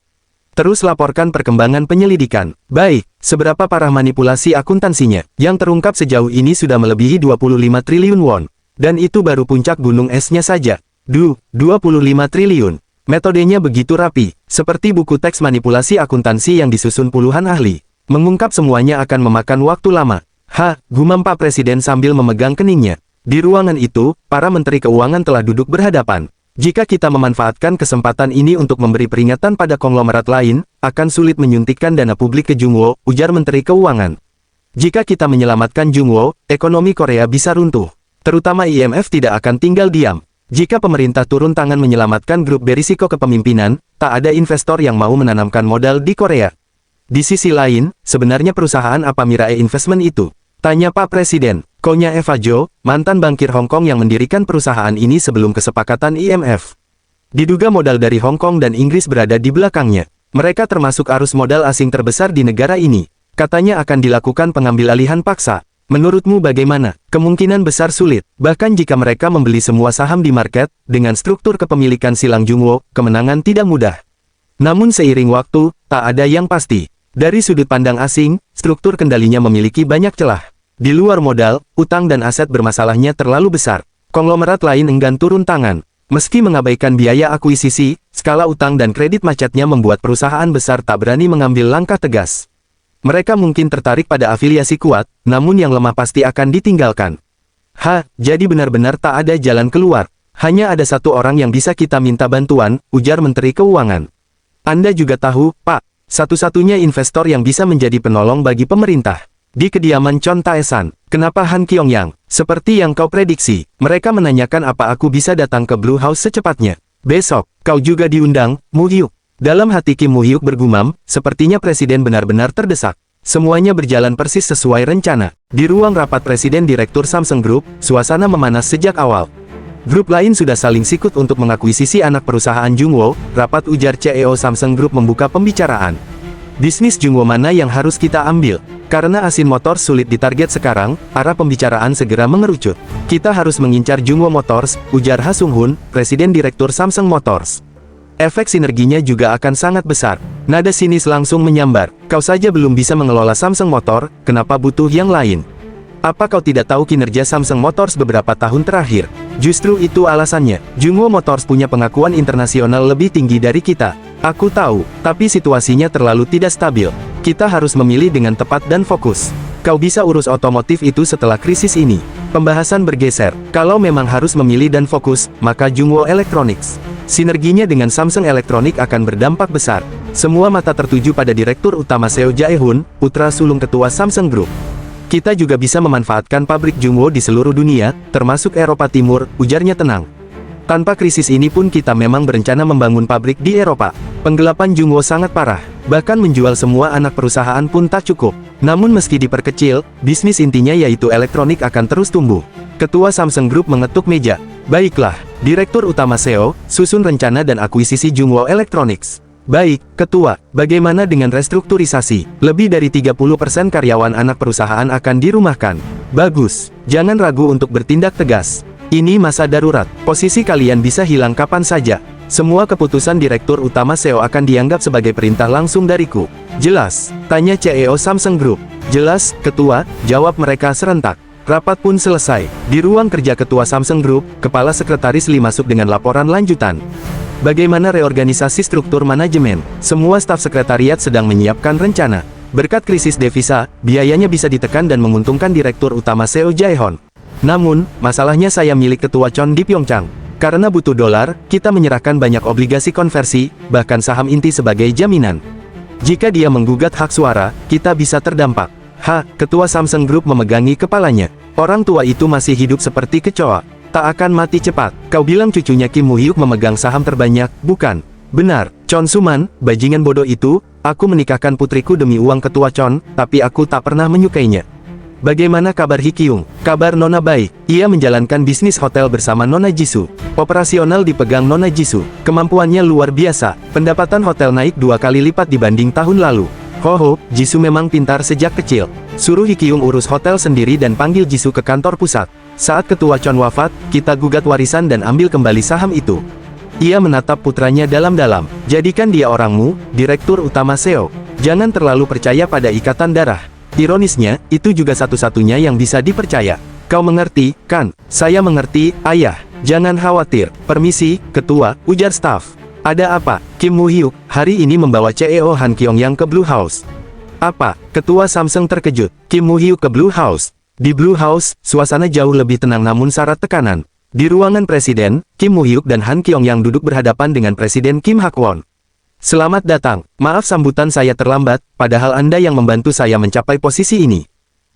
Terus laporkan perkembangan penyelidikan. Baik, seberapa parah manipulasi akuntansinya? Yang terungkap sejauh ini sudah melebihi 25 triliun won. Dan itu baru puncak gunung esnya saja. 25 triliun. Metodenya begitu rapi, seperti buku teks manipulasi akuntansi yang disusun puluhan ahli. Mengungkap semuanya akan memakan waktu lama. Gumam Pak Presiden sambil memegang keningnya. Di ruangan itu, para menteri keuangan telah duduk berhadapan. Jika kita memanfaatkan kesempatan ini untuk memberi peringatan pada konglomerat lain, akan sulit menyuntikkan dana publik ke Jungwoo, ujar Menteri Keuangan. Jika kita menyelamatkan Jungwoo, ekonomi Korea bisa runtuh. Terutama IMF tidak akan tinggal diam. Jika pemerintah turun tangan menyelamatkan grup berisiko kepemimpinan, tak ada investor yang mau menanamkan modal di Korea. Di sisi lain, sebenarnya perusahaan apa Mirae Investment itu? Tanya Pak Presiden. Konya Eva Jo, mantan bankir Hong Kong yang mendirikan perusahaan ini sebelum kesepakatan IMF. Diduga modal dari Hong Kong dan Inggris berada di belakangnya. Mereka termasuk arus modal asing terbesar di negara ini. Katanya akan dilakukan pengambil alihan paksa. Menurutmu bagaimana? Kemungkinan besar sulit. Bahkan jika mereka membeli semua saham di market, dengan struktur kepemilikan silang Jungwoo, kemenangan tidak mudah. Namun seiring waktu, tak ada yang pasti. Dari sudut pandang asing, struktur kendalinya memiliki banyak celah. Di luar modal, utang dan aset bermasalahnya terlalu besar. Konglomerat lain enggan turun tangan. Meski mengabaikan biaya akuisisi, skala utang dan kredit macetnya membuat perusahaan besar tak berani mengambil langkah tegas. Mereka mungkin tertarik pada afiliasi kuat, namun yang lemah pasti akan ditinggalkan. Jadi benar-benar tak ada jalan keluar. Hanya ada satu orang yang bisa kita minta bantuan, ujar Menteri Keuangan. Anda juga tahu, Pak, satu-satunya investor yang bisa menjadi penolong bagi pemerintah. Di kediaman Chon Tae-san, kenapa Han Kyong-yang? Seperti yang kau prediksi, mereka menanyakan apa aku bisa datang ke Blue House secepatnya. Besok, kau juga diundang, Woo-hyuk. Dalam hati Kim Woo-hyuk bergumam, sepertinya Presiden benar-benar terdesak. Semuanya berjalan persis sesuai rencana. Di ruang rapat Presiden Direktur Samsung Group, suasana memanas sejak awal. Grup lain sudah saling sikut untuk mengakuisisi anak perusahaan Jungwoo, rapat ujar CEO Samsung Group membuka pembicaraan. Bisnis Jungwoo mana yang harus kita ambil? Karena Asin Motors sulit ditarget sekarang, arah pembicaraan segera mengerucut. Kita harus mengincar Jungwoo Motors, ujar Ha Sung-hun, Presiden Direktur Samsung Motors. Efek sinerginya juga akan sangat besar. Nada sinis langsung menyambar. Kau saja belum bisa mengelola Samsung Motor, kenapa butuh yang lain? Apa kau tidak tahu kinerja Samsung Motors beberapa tahun terakhir? Justru itu alasannya. Jungwoo Motors punya pengakuan internasional lebih tinggi dari kita. Aku tahu, tapi situasinya terlalu tidak stabil. Kita harus memilih dengan tepat dan fokus. Kau bisa urus otomotif itu setelah krisis ini. Pembahasan bergeser. Kalau memang harus memilih dan fokus, maka Jungwoo Electronics. Sinerginya dengan Samsung Electronics akan berdampak besar. Semua mata tertuju pada Direktur Utama Seo Jae-hoon, putra sulung ketua Samsung Group. Kita juga bisa memanfaatkan pabrik Jungwoo di seluruh dunia, termasuk Eropa Timur, ujarnya tenang. Tanpa krisis ini pun kita memang berencana membangun pabrik di Eropa. Penggelapan Jungwoo sangat parah. Bahkan menjual semua anak perusahaan pun tak cukup. Namun meski diperkecil, bisnis intinya yaitu elektronik akan terus tumbuh. Ketua Samsung Group mengetuk meja. Baiklah, Direktur Utama Seo, susun rencana dan akuisisi Jungwoo Electronics. Baik, Ketua, bagaimana dengan restrukturisasi? Lebih dari 30% karyawan anak perusahaan akan dirumahkan. Bagus, jangan ragu untuk bertindak tegas. Ini masa darurat, posisi kalian bisa hilang kapan saja. Semua keputusan Direktur Utama Seo akan dianggap sebagai perintah langsung dariku. Jelas, tanya CEO Samsung Group. Jelas, Ketua, jawab mereka serentak. Rapat pun selesai. Di ruang kerja Ketua Samsung Group, Kepala Sekretaris Lee masuk dengan laporan lanjutan. Bagaimana reorganisasi struktur manajemen? Semua staf sekretariat sedang menyiapkan rencana. Berkat krisis devisa, biayanya bisa ditekan dan menguntungkan Direktur Utama Seo Jae-hoon. Namun, masalahnya saya milik Ketua Chon di Pyeongchang. Karena butuh dolar, kita menyerahkan banyak obligasi konversi, bahkan saham inti sebagai jaminan. Jika dia menggugat hak suara, kita bisa terdampak. Ketua Samsung Group memegangi kepalanya. Orang tua itu masih hidup seperti kecoa. Tak akan mati cepat. Kau bilang cucunya Kim Woo-hyuk memegang saham terbanyak, bukan? Benar, Chon Suman, bajingan bodoh itu. Aku menikahkan putriku demi uang Ketua Chon, tapi aku tak pernah menyukainya. Bagaimana kabar Hikyung? Kabar Nona baik. Ia menjalankan bisnis hotel bersama Nona Jisoo. Operasional dipegang Nona Jisoo. Kemampuannya luar biasa. Pendapatan hotel naik 2 kali lipat dibanding tahun lalu. Jisoo memang pintar sejak kecil. Suruh Hikyung urus hotel sendiri dan panggil Jisoo ke kantor pusat. Saat Ketua Chon wafat, kita gugat warisan dan ambil kembali saham itu. Ia menatap putranya dalam-dalam. Jadikan dia orangmu, Direktur Utama Seo. Jangan terlalu percaya pada ikatan darah. Ironisnya, itu juga satu-satunya yang bisa dipercaya. Kau mengerti, kan? Saya mengerti, ayah. Jangan khawatir. Permisi, Ketua, ujar staf. Ada apa? Kim Woo-hyuk, hari ini membawa CEO Han Kyong-yang ke Blue House. Apa? Ketua Samsung terkejut. Kim Woo-hyuk ke Blue House. Di Blue House, suasana jauh lebih tenang namun syarat tekanan. Di ruangan Presiden, Kim Woo-hyuk dan Han Kyong-yang duduk berhadapan dengan Presiden Kim Hak-won. Selamat datang, maaf sambutan saya terlambat, padahal Anda yang membantu saya mencapai posisi ini.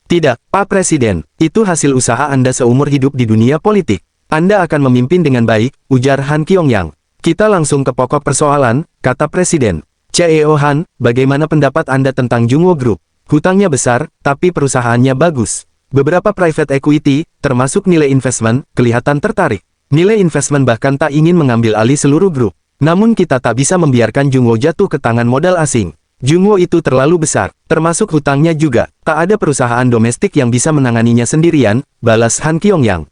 Tidak, Pak Presiden, itu hasil usaha Anda seumur hidup di dunia politik. Anda akan memimpin dengan baik, ujar Han Kyong-yang. Kita langsung ke pokok persoalan, kata Presiden. CEO Han, bagaimana pendapat Anda tentang Jungwoo Group? Hutangnya besar, tapi perusahaannya bagus. Beberapa private equity, termasuk nilai investment, kelihatan tertarik. Nilai investment bahkan tak ingin mengambil alih seluruh grup. Namun kita tak bisa membiarkan Jungwoo jatuh ke tangan modal asing. Jungwoo itu terlalu besar, termasuk hutangnya juga. Tak ada perusahaan domestik yang bisa menanganinya sendirian, balas Han Kyong-yang.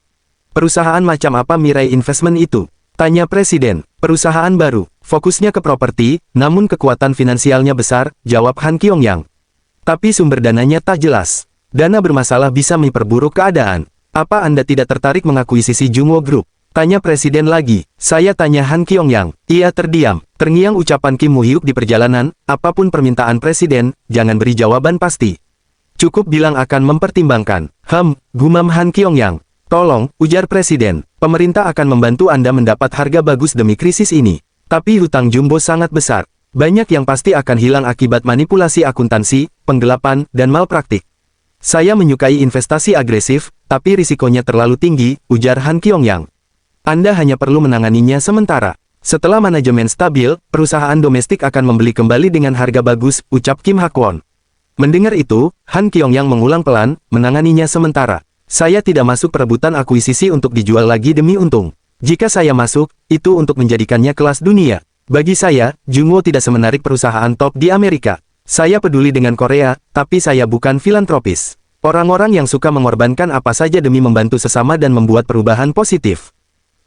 Perusahaan macam apa Mirai Investment itu? Tanya Presiden. Perusahaan baru, fokusnya ke properti, namun kekuatan finansialnya besar, jawab Han Kyong-yang. Tapi sumber dananya tak jelas. Dana bermasalah bisa memperburuk keadaan. Apa Anda tidak tertarik mengakuisisi Jungwoo Group? Tanya Presiden lagi. Saya tanya Han Kyong-yang. Ia terdiam. Terngiang ucapan Kim Woo-hyuk di perjalanan, apapun permintaan Presiden, jangan beri jawaban pasti. Cukup bilang akan mempertimbangkan. Gumam Han Kyong-yang. Tolong, ujar Presiden. Pemerintah akan membantu Anda mendapat harga bagus demi krisis ini. Tapi hutang Jumbo sangat besar. Banyak yang pasti akan hilang akibat manipulasi akuntansi, penggelapan, dan malpraktik. Saya menyukai investasi agresif, tapi risikonya terlalu tinggi, ujar Han Kyong-yang. Anda hanya perlu menanganinya sementara. Setelah manajemen stabil, perusahaan domestik akan membeli kembali dengan harga bagus, ucap Kim Hak-won. Mendengar itu, Han Kyong-yang mengulang pelan, menanganinya sementara. Saya tidak masuk perebutan akuisisi untuk dijual lagi demi untung. Jika saya masuk, itu untuk menjadikannya kelas dunia. Bagi saya, Jungwoo tidak semenarik perusahaan top di Amerika. Saya peduli dengan Korea, tapi saya bukan filantropis. Orang-orang yang suka mengorbankan apa saja demi membantu sesama dan membuat perubahan positif.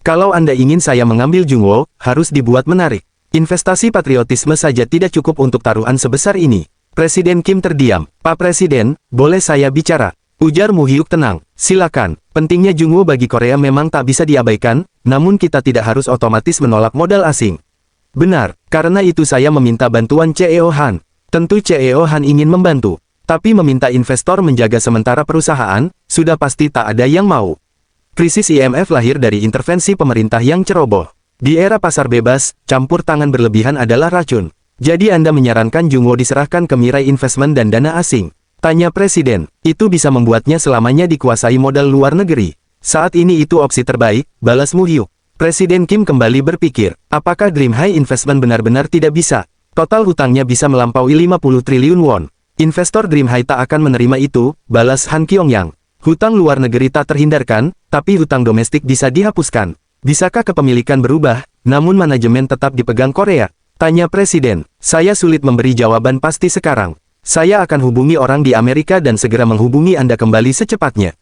Kalau Anda ingin saya mengambil Jungwoo, harus dibuat menarik. Investasi patriotisme saja tidak cukup untuk taruhan sebesar ini. Presiden Kim terdiam. Pak Presiden, boleh saya bicara? Ujar Woo-hyuk tenang. Silakan. Pentingnya Jungwoo bagi Korea memang tak bisa diabaikan, namun kita tidak harus otomatis menolak modal asing. Benar, karena itu saya meminta bantuan CEO Han. Tentu CEO Han ingin membantu, tapi meminta investor menjaga sementara perusahaan, sudah pasti tak ada yang mau. Krisis IMF lahir dari intervensi pemerintah yang ceroboh. Di era pasar bebas, campur tangan berlebihan adalah racun. Jadi Anda menyarankan Jungwoo diserahkan ke Mirai Investment dan dana asing? Tanya Presiden. Itu bisa membuatnya selamanya dikuasai modal luar negeri. Saat ini itu opsi terbaik, balas Mu Hyuk. Presiden Kim kembali berpikir, apakah Dream High Investment benar-benar tidak bisa? Total hutangnya bisa melampaui 50 triliun won. Investor Dream High tak akan menerima itu, balas Han Kyong-yang. Hutang luar negeri tak terhindarkan, tapi hutang domestik bisa dihapuskan. Bisakah kepemilikan berubah, namun manajemen tetap dipegang Korea? Tanya Presiden. Saya sulit memberi jawaban pasti sekarang. Saya akan hubungi orang di Amerika dan segera menghubungi Anda kembali secepatnya.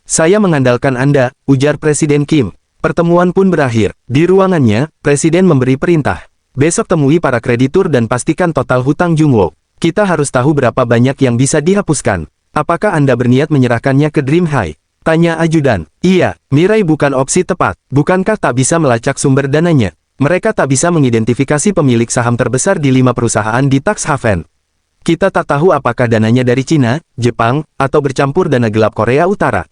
Saya mengandalkan Anda, ujar Presiden Kim. Pertemuan pun berakhir. Di ruangannya, Presiden memberi perintah. Besok temui para kreditur dan pastikan total hutang Jungwoo. Kita harus tahu berapa banyak yang bisa dihapuskan. Apakah Anda berniat menyerahkannya ke Dream High? Tanya ajudan. Iya, Mirai bukan opsi tepat. Bukankah tak bisa melacak sumber dananya? Mereka tak bisa mengidentifikasi pemilik saham terbesar di 5 perusahaan di tax haven. Kita tak tahu apakah dananya dari Cina, Jepang, atau bercampur dana gelap Korea Utara.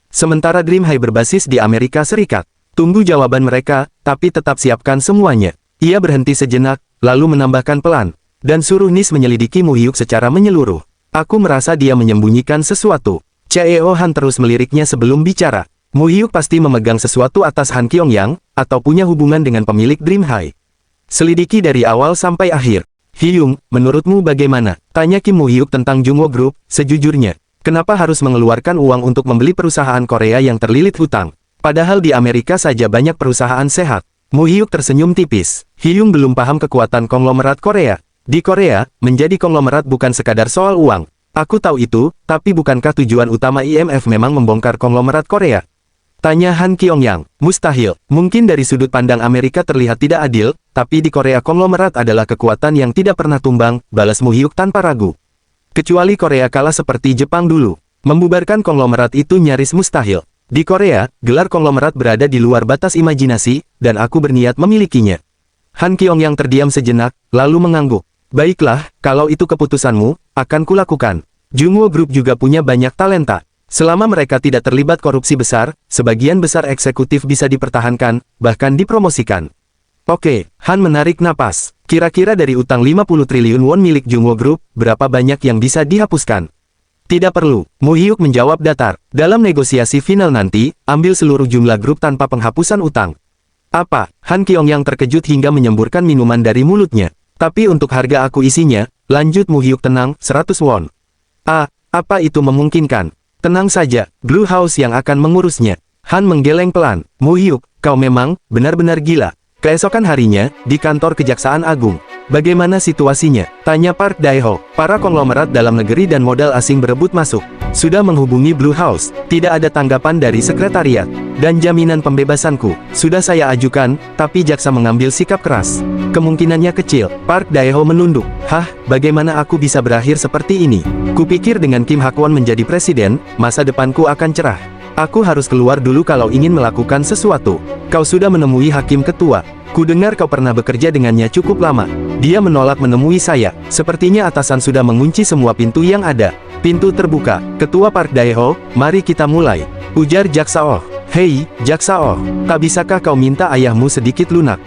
Sementara Dream High berbasis di Amerika Serikat. Tunggu jawaban mereka, tapi tetap siapkan semuanya. Ia berhenti sejenak, lalu menambahkan pelan. Dan suruh Nis menyelidiki Mu Hyuk secara menyeluruh. Aku merasa dia menyembunyikan sesuatu. CEO Han terus meliriknya sebelum bicara. Mu Hyuk pasti memegang sesuatu atas Han Kyong-yang, atau punya hubungan dengan pemilik Dream High. Selidiki dari awal sampai akhir. Hyung, menurutmu bagaimana? Tanya Kim Mu Hyuk tentang Jungwoo Group, sejujurnya. Kenapa harus mengeluarkan uang untuk membeli perusahaan Korea yang terlilit hutang? Padahal di Amerika saja banyak perusahaan sehat. Mu Hyuk tersenyum tipis. Hyung belum paham kekuatan konglomerat Korea. Di Korea, menjadi konglomerat bukan sekadar soal uang. Aku tahu itu, tapi bukankah tujuan utama IMF memang membongkar konglomerat Korea? Tanya Han Kyong-yang. Mustahil. Mungkin dari sudut pandang Amerika terlihat tidak adil, tapi di Korea konglomerat adalah kekuatan yang tidak pernah tumbang, balas Mu Hyuk tanpa ragu. Kecuali Korea kalah seperti Jepang dulu. Membubarkan konglomerat itu nyaris mustahil. Di Korea, gelar konglomerat berada di luar batas imajinasi, dan aku berniat memilikinya. Han Kyong-yang terdiam sejenak, lalu mengangguk. Baiklah, kalau itu keputusanmu, akan kulakukan. Jungwoo Group juga punya banyak talenta. Selama mereka tidak terlibat korupsi besar, sebagian besar eksekutif bisa dipertahankan, bahkan dipromosikan. Oke, Han menarik napas. Kira-kira dari utang 50 triliun won milik Jungwoo Group, berapa banyak yang bisa dihapuskan? Tidak perlu, Mu Hyuk menjawab datar. Dalam negosiasi final nanti, ambil seluruh jumlah grup tanpa penghapusan utang. Apa? Han Kyong-yang terkejut hingga menyemburkan minuman dari mulutnya. Tapi untuk harga aku isinya, lanjut Mu Hyuk tenang, 100 won. Apa itu memungkinkan? Tenang saja, Blue House yang akan mengurusnya. Han menggeleng pelan. Mu Hyuk, kau memang benar-benar gila. Keesokan harinya, di kantor Kejaksaan Agung. Bagaimana situasinya? Tanya Park Dae-ho. Para konglomerat dalam negeri dan modal asing berebut masuk. Sudah menghubungi Blue House. Tidak ada tanggapan dari sekretariat. Dan jaminan pembebasanku. Sudah saya ajukan, tapi jaksa mengambil sikap keras. Kemungkinannya kecil. Park Dae-ho menunduk. Hah, bagaimana aku bisa berakhir seperti ini? Kupikir dengan Kim Hak-won menjadi presiden, masa depanku akan cerah. Aku harus keluar dulu kalau ingin melakukan sesuatu. Kau sudah menemui hakim ketua. Kudengar kau pernah bekerja dengannya cukup lama. Dia menolak menemui saya. Sepertinya atasan sudah mengunci semua pintu yang ada. Pintu terbuka. Ketua Park Dae-ho, mari kita mulai. Ujar Jaksa Oh. Hei, Jaksa Oh. Tak bisakah kau minta ayahmu sedikit lunak?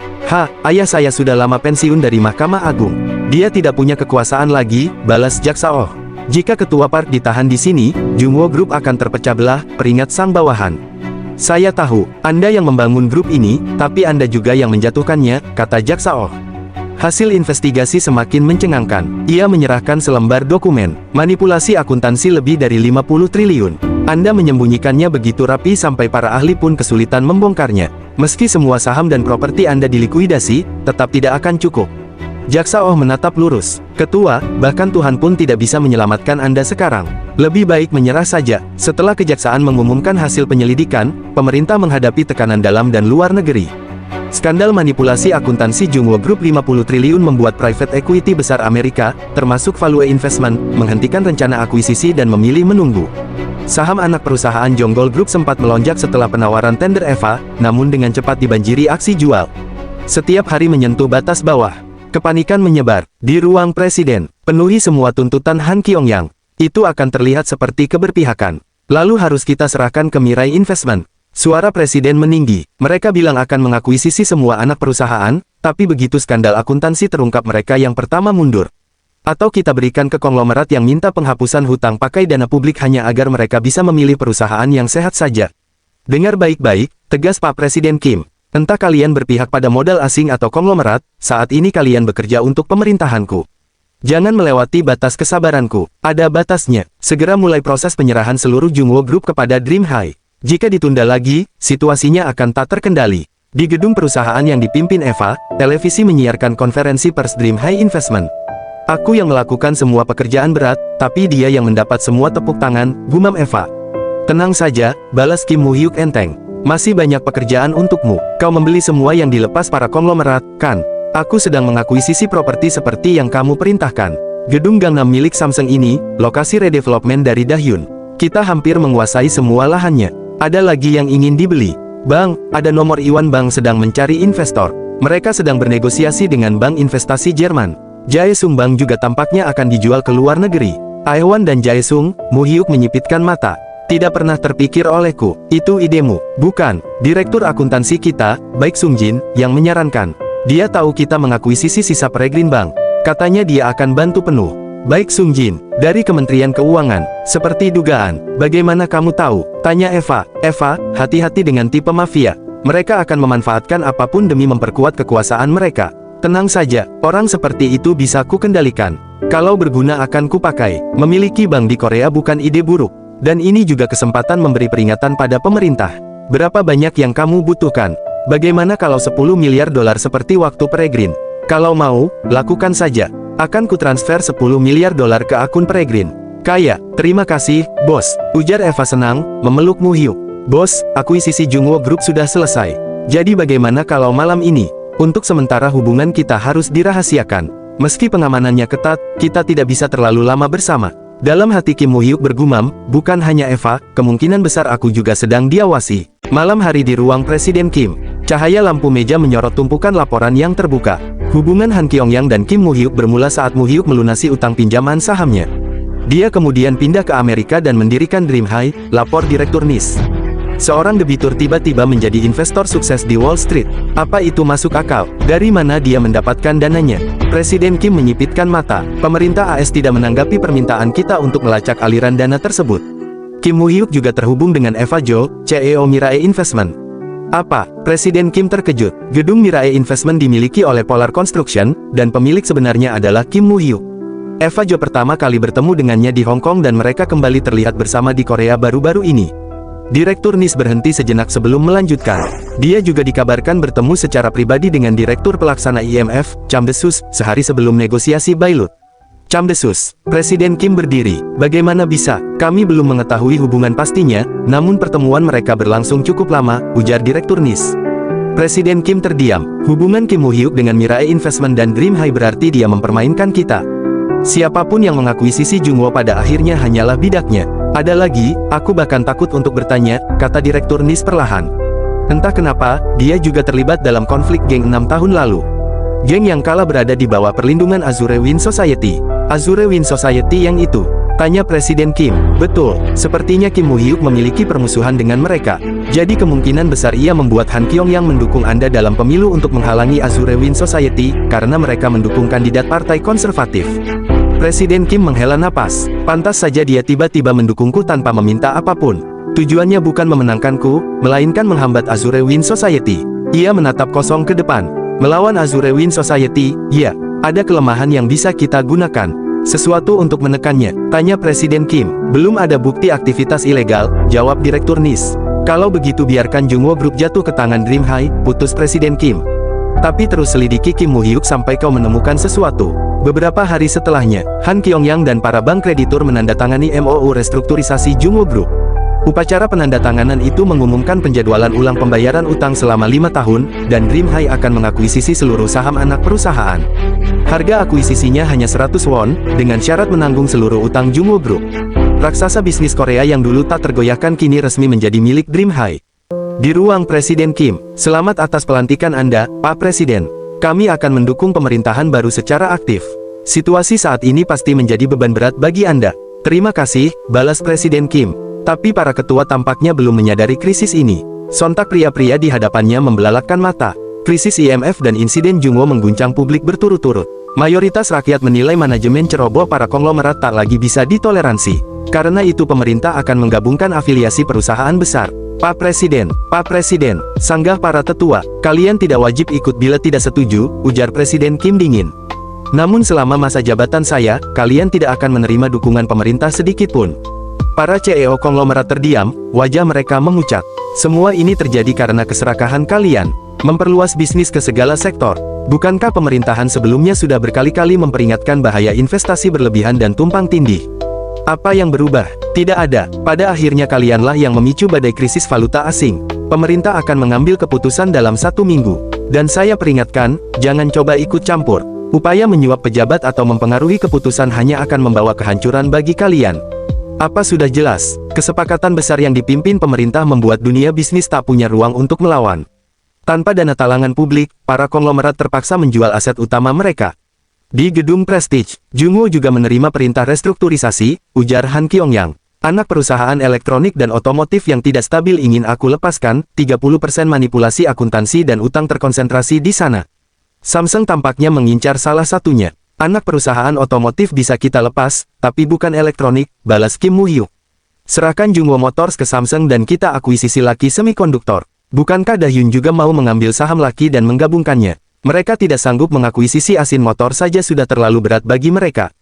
Ayah saya sudah lama pensiun dari Mahkamah Agung. Dia tidak punya kekuasaan lagi, balas Jaksa Oh. Jika ketua Park ditahan di sini, Jungwoo Group akan terpecah belah, peringat sang bawahan. Saya tahu, Anda yang membangun grup ini, tapi Anda juga yang menjatuhkannya, kata Jaksa Oh. Hasil investigasi semakin mencengangkan. Ia menyerahkan selembar dokumen. Manipulasi akuntansi lebih dari 50 triliun. Anda menyembunyikannya begitu rapi sampai para ahli pun kesulitan membongkarnya. Meski semua saham dan properti Anda dilikuidasi, tetap tidak akan cukup. Jaksa Oh menatap lurus. Ketua, bahkan Tuhan pun tidak bisa menyelamatkan Anda sekarang. Lebih baik menyerah saja. Setelah kejaksaan mengumumkan hasil penyelidikan, pemerintah menghadapi tekanan dalam dan luar negeri. Skandal manipulasi akuntansi Jungwoo Group 50 triliun membuat private equity besar Amerika, termasuk Value Investment, menghentikan rencana akuisisi dan memilih menunggu. Saham anak perusahaan Jonggol Group sempat melonjak setelah penawaran tender EVA, namun dengan cepat dibanjiri aksi jual. Setiap hari menyentuh batas bawah. Kepanikan menyebar di ruang presiden. Penuhi semua tuntutan Han Kyong-yang. Itu akan terlihat seperti keberpihakan. Lalu harus kita serahkan ke Mirai Investment. Suara presiden meninggi. Mereka bilang akan mengakuisisi semua anak perusahaan, tapi begitu skandal akuntansi terungkap mereka yang pertama mundur. Atau kita berikan ke konglomerat yang minta penghapusan hutang pakai dana publik hanya agar mereka bisa memilih perusahaan yang sehat saja. Dengar baik-baik, tegas Pak Presiden Kim. Entah kalian berpihak pada modal asing atau konglomerat, saat ini kalian bekerja untuk pemerintahanku. Jangan melewati batas kesabaranku. Ada batasnya. Segera mulai proses penyerahan seluruh Jungwoo Group kepada Dream High. Jika ditunda lagi, situasinya akan tak terkendali. Di gedung perusahaan yang dipimpin Eva, televisi menyiarkan konferensi pers Dream High Investment. Aku yang melakukan semua pekerjaan berat, tapi dia yang mendapat semua tepuk tangan, gumam Eva. Tenang saja, balas Kim Woo-hyuk enteng. Masih banyak pekerjaan untukmu. Kau membeli semua yang dilepas para konglomerat, kan? Aku sedang mengakuisisi properti seperti yang kamu perintahkan. Gedung Gangnam milik Samsung ini, lokasi redevelopment dari Dahyun. Kita hampir menguasai semua lahannya. Ada lagi yang ingin dibeli. Bang, ada nomor Iwan Bank sedang mencari investor. Mereka sedang bernegosiasi dengan bank investasi Jerman. Jaesung Bank juga tampaknya akan dijual ke luar negeri. Aewan dan Jaesung, Woo-hyuk menyipitkan mata. Tidak pernah terpikir olehku. Itu idemu, bukan? Direktur akuntansi kita, baik Sung Jin, yang menyarankan. Dia tahu kita mengakuisisi sisa Peregrine Bank. Katanya dia akan bantu penuh. Baik Sung Jin, dari Kementerian Keuangan. Seperti dugaan. Bagaimana kamu tahu? Tanya Eva. Eva, hati-hati dengan tipe mafia. Mereka akan memanfaatkan apapun demi memperkuat kekuasaan mereka. Tenang saja, orang seperti itu bisa ku kendalikan. Kalau berguna akan kupakai. Memiliki bank di Korea bukan ide buruk. Dan ini juga kesempatan memberi peringatan pada pemerintah. Berapa banyak yang kamu butuhkan? Bagaimana kalau 10 miliar dolar seperti waktu Peregrine? Kalau mau, lakukan saja. Akan kutransfer 10 miliar dolar ke akun Peregrine. Kaya, terima kasih, bos. Ujar Eva senang, memeluk Woo-hyuk. Bos, akuisisi Jungwoo Group sudah selesai. Jadi bagaimana kalau malam ini? Untuk sementara hubungan kita harus dirahasiakan. Meski pengamanannya ketat, kita tidak bisa terlalu lama bersama. Dalam hati Kim Woo-hyuk bergumam, bukan hanya Eva, kemungkinan besar aku juga sedang diawasi. Malam hari di ruang Presiden Kim. Cahaya lampu meja menyorot tumpukan laporan yang terbuka. Hubungan Han Kyong-yang dan Kim Woo-hyuk bermula saat Woo-hyuk melunasi utang pinjaman sahamnya. Dia kemudian pindah ke Amerika dan mendirikan Dream High, lapor Direktur NIS. Seorang debitur tiba-tiba menjadi investor sukses di Wall Street. Apa itu masuk akal? Dari mana dia mendapatkan dananya? Presiden Kim menyipitkan mata. Pemerintah AS tidak menanggapi permintaan kita untuk melacak aliran dana tersebut. Kim Woo-hyuk juga terhubung dengan Eva Jo, CEO Mirai Investment. Apa? Presiden Kim terkejut. Gedung Mirai Investment dimiliki oleh Polar Construction, dan pemilik sebenarnya adalah Kim Woo-hyuk. Eva Jo pertama kali bertemu dengannya di Hong Kong dan mereka kembali terlihat bersama di Korea baru-baru ini. Direktur NIS berhenti sejenak sebelum melanjutkan. Dia juga dikabarkan bertemu secara pribadi dengan Direktur Pelaksana IMF, Cham Desus, sehari sebelum negosiasi Bailut. Cham Desus, Presiden Kim berdiri. Bagaimana bisa? Kami belum mengetahui hubungan pastinya, namun pertemuan mereka berlangsung cukup lama, ujar Direktur NIS. Presiden Kim terdiam. Hubungan Kim Woo-hyuk dengan Mirai Investment dan Dream High berarti dia mempermainkan kita. Siapapun yang mengakuisisi Jungwoo pada akhirnya hanyalah bidaknya. Ada lagi, aku bahkan takut untuk bertanya, kata Direktur NIS perlahan. Entah kenapa, dia juga terlibat dalam konflik geng 6 tahun lalu. Geng yang kalah berada di bawah perlindungan Azure Wind Society. Azure Wind Society yang itu? Tanya Presiden Kim. Betul, sepertinya Kim Woo-hyuk memiliki permusuhan dengan mereka. Jadi kemungkinan besar ia membuat Han Kyong-yang mendukung Anda dalam pemilu untuk menghalangi Azure Wind Society, karena mereka mendukung kandidat partai konservatif. Presiden Kim menghela napas. Pantas saja dia tiba-tiba mendukungku tanpa meminta apapun. Tujuannya bukan memenangkanku, melainkan menghambat Azure Wind Society. Ia menatap kosong ke depan. Melawan Azure Wind Society, ya, ada kelemahan yang bisa kita gunakan. Sesuatu untuk menekannya, tanya Presiden Kim. Belum ada bukti aktivitas ilegal, jawab Direktur NIS. Kalau begitu biarkan Jungwoo Group jatuh ke tangan Dream High, putus Presiden Kim. Tapi terus selidiki Kim Woo-hyuk sampai kau menemukan sesuatu. Beberapa hari setelahnya, Han Kyong-yang dan para bank kreditur menandatangani MOU restrukturisasi Jungwoo Group. Upacara penandatanganan itu mengumumkan penjadwalan ulang pembayaran utang selama 5 tahun, dan Dream High akan mengakuisisi seluruh saham anak perusahaan. Harga akuisisinya hanya 100 won, dengan syarat menanggung seluruh utang Jungwoo Group. Raksasa bisnis Korea yang dulu tak tergoyahkan kini resmi menjadi milik Dream High. Di ruang Presiden Kim, selamat atas pelantikan Anda, Pak Presiden. Kami akan mendukung pemerintahan baru secara aktif. Situasi saat ini pasti menjadi beban berat bagi Anda. Terima kasih, balas Presiden Kim. Tapi para ketua tampaknya belum menyadari krisis ini. Sontak pria-pria di hadapannya membelalakan mata. Krisis IMF dan insiden Jungwo mengguncang publik berturut-turut. Mayoritas rakyat menilai manajemen ceroboh para konglomerat tak lagi bisa ditoleransi. Karena itu pemerintah akan menggabungkan afiliasi perusahaan besar. Pak Presiden, sanggah para tetua, kalian tidak wajib ikut bila tidak setuju, ujar Presiden Kim dingin. Namun selama masa jabatan saya, kalian tidak akan menerima dukungan pemerintah sedikit pun. Para CEO konglomerat terdiam, wajah mereka memucat. Semua ini terjadi karena keserakahan kalian, memperluas bisnis ke segala sektor. Bukankah pemerintahan sebelumnya sudah berkali-kali memperingatkan bahaya investasi berlebihan dan tumpang tindih? Apa yang berubah? Tidak ada. Pada akhirnya kalianlah yang memicu badai krisis valuta asing. Pemerintah akan mengambil keputusan dalam 1 minggu. Dan saya peringatkan, jangan coba ikut campur. Upaya menyuap pejabat atau mempengaruhi keputusan hanya akan membawa kehancuran bagi kalian. Apa sudah jelas? Kesepakatan besar yang dipimpin pemerintah membuat dunia bisnis tak punya ruang untuk melawan. Tanpa dana talangan publik, para konglomerat terpaksa menjual aset utama mereka. Di gedung Prestige, Jungwo juga menerima perintah restrukturisasi, ujar Han Kyong-yang. Anak perusahaan elektronik dan otomotif yang tidak stabil ingin aku lepaskan, 30% manipulasi akuntansi dan utang terkonsentrasi di sana. Samsung tampaknya mengincar salah satunya. Anak perusahaan otomotif bisa kita lepas, tapi bukan elektronik, balas Kim Moo-hyuk. Serahkan Jungwo Motors ke Samsung dan kita akuisisi Lucky Semikonduktor. Bukankah Dahyun juga mau mengambil saham Lucky dan menggabungkannya? Mereka tidak sanggup mengakuisisi Asin Motor saja sudah terlalu berat bagi mereka.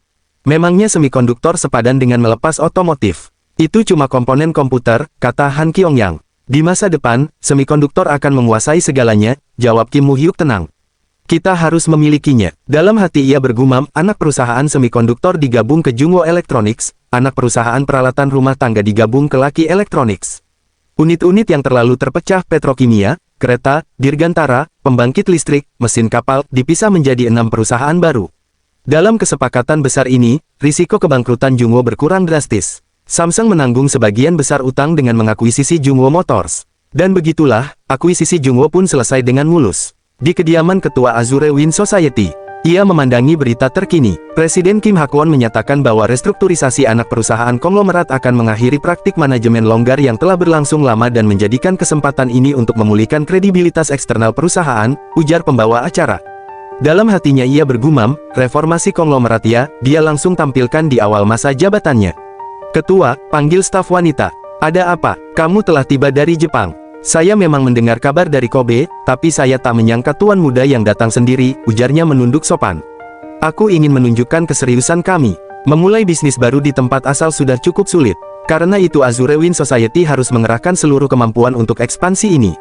Memangnya semikonduktor sepadan dengan melepas otomotif? Itu cuma komponen komputer, kata Han Kyong-yang. Di masa depan, semikonduktor akan menguasai segalanya, jawab Kim Moo-hyuk tenang. Kita harus memilikinya. Dalam hati ia bergumam, anak perusahaan semikonduktor digabung ke Jungwo Electronics, anak perusahaan peralatan rumah tangga digabung ke Lucky Electronics. Unit-unit yang terlalu terpecah petrokimia, kereta, dirgantara, pembangkit listrik, mesin kapal, dipisah menjadi 6 perusahaan baru. Dalam kesepakatan besar ini, risiko kebangkrutan Jungwo berkurang drastis. Samsung menanggung sebagian besar utang dengan mengakuisisi Jungwo Motors. Dan begitulah, akuisisi Jungwo pun selesai dengan mulus. Di kediaman Ketua Azure Wind Society, ia memandangi berita terkini. Presiden Kim Hak-won menyatakan bahwa restrukturisasi anak perusahaan konglomerat akan mengakhiri praktik manajemen longgar yang telah berlangsung lama dan menjadikan kesempatan ini untuk memulihkan kredibilitas eksternal perusahaan, ujar pembawa acara. Dalam hatinya ia bergumam, reformasi konglomerat ya, dia langsung tampilkan di awal masa jabatannya. Ketua, panggil staf wanita. Ada apa? Kamu telah tiba dari Jepang. Saya memang mendengar kabar dari Kobe, tapi saya tak menyangka tuan muda yang datang sendiri, ujarnya menunduk sopan. Aku ingin menunjukkan keseriusan kami. Memulai bisnis baru di tempat asal sudah cukup sulit. Karena itu Azure Wind Society harus mengerahkan seluruh kemampuan untuk ekspansi ini.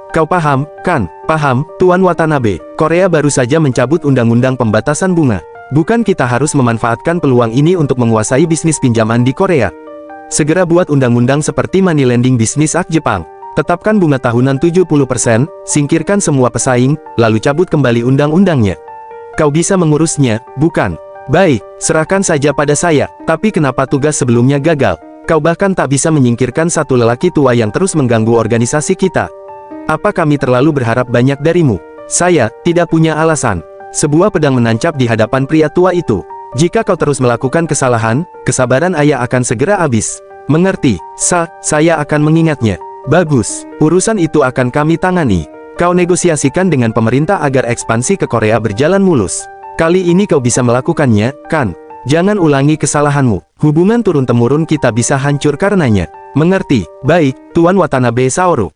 Kau paham, kan? Paham, Tuan Watanabe. Korea baru saja mencabut undang-undang pembatasan bunga. Bukan kita harus memanfaatkan peluang ini untuk menguasai bisnis pinjaman di Korea? Segera buat undang-undang seperti Money Lending Business Act Jepang. Tetapkan bunga tahunan 70%, singkirkan semua pesaing, lalu cabut kembali undang-undangnya. Kau bisa mengurusnya, bukan? Baik, serahkan saja pada saya. Tapi kenapa tugas sebelumnya gagal? Kau bahkan tak bisa menyingkirkan satu lelaki tua yang terus mengganggu organisasi kita. Apa kami terlalu berharap banyak darimu? Saya tidak punya alasan. Sebuah pedang menancap di hadapan pria tua itu. Jika kau terus melakukan kesalahan, kesabaran ayah akan segera habis. Mengerti? Saya akan mengingatnya. Bagus, urusan itu akan kami tangani. Kau negosiasikan dengan pemerintah agar ekspansi ke Korea berjalan mulus. Kali ini kau bisa melakukannya, kan? Jangan ulangi kesalahanmu. Hubungan turun-temurun kita bisa hancur karenanya. Mengerti? Baik, Tuan Watanabe Saoru.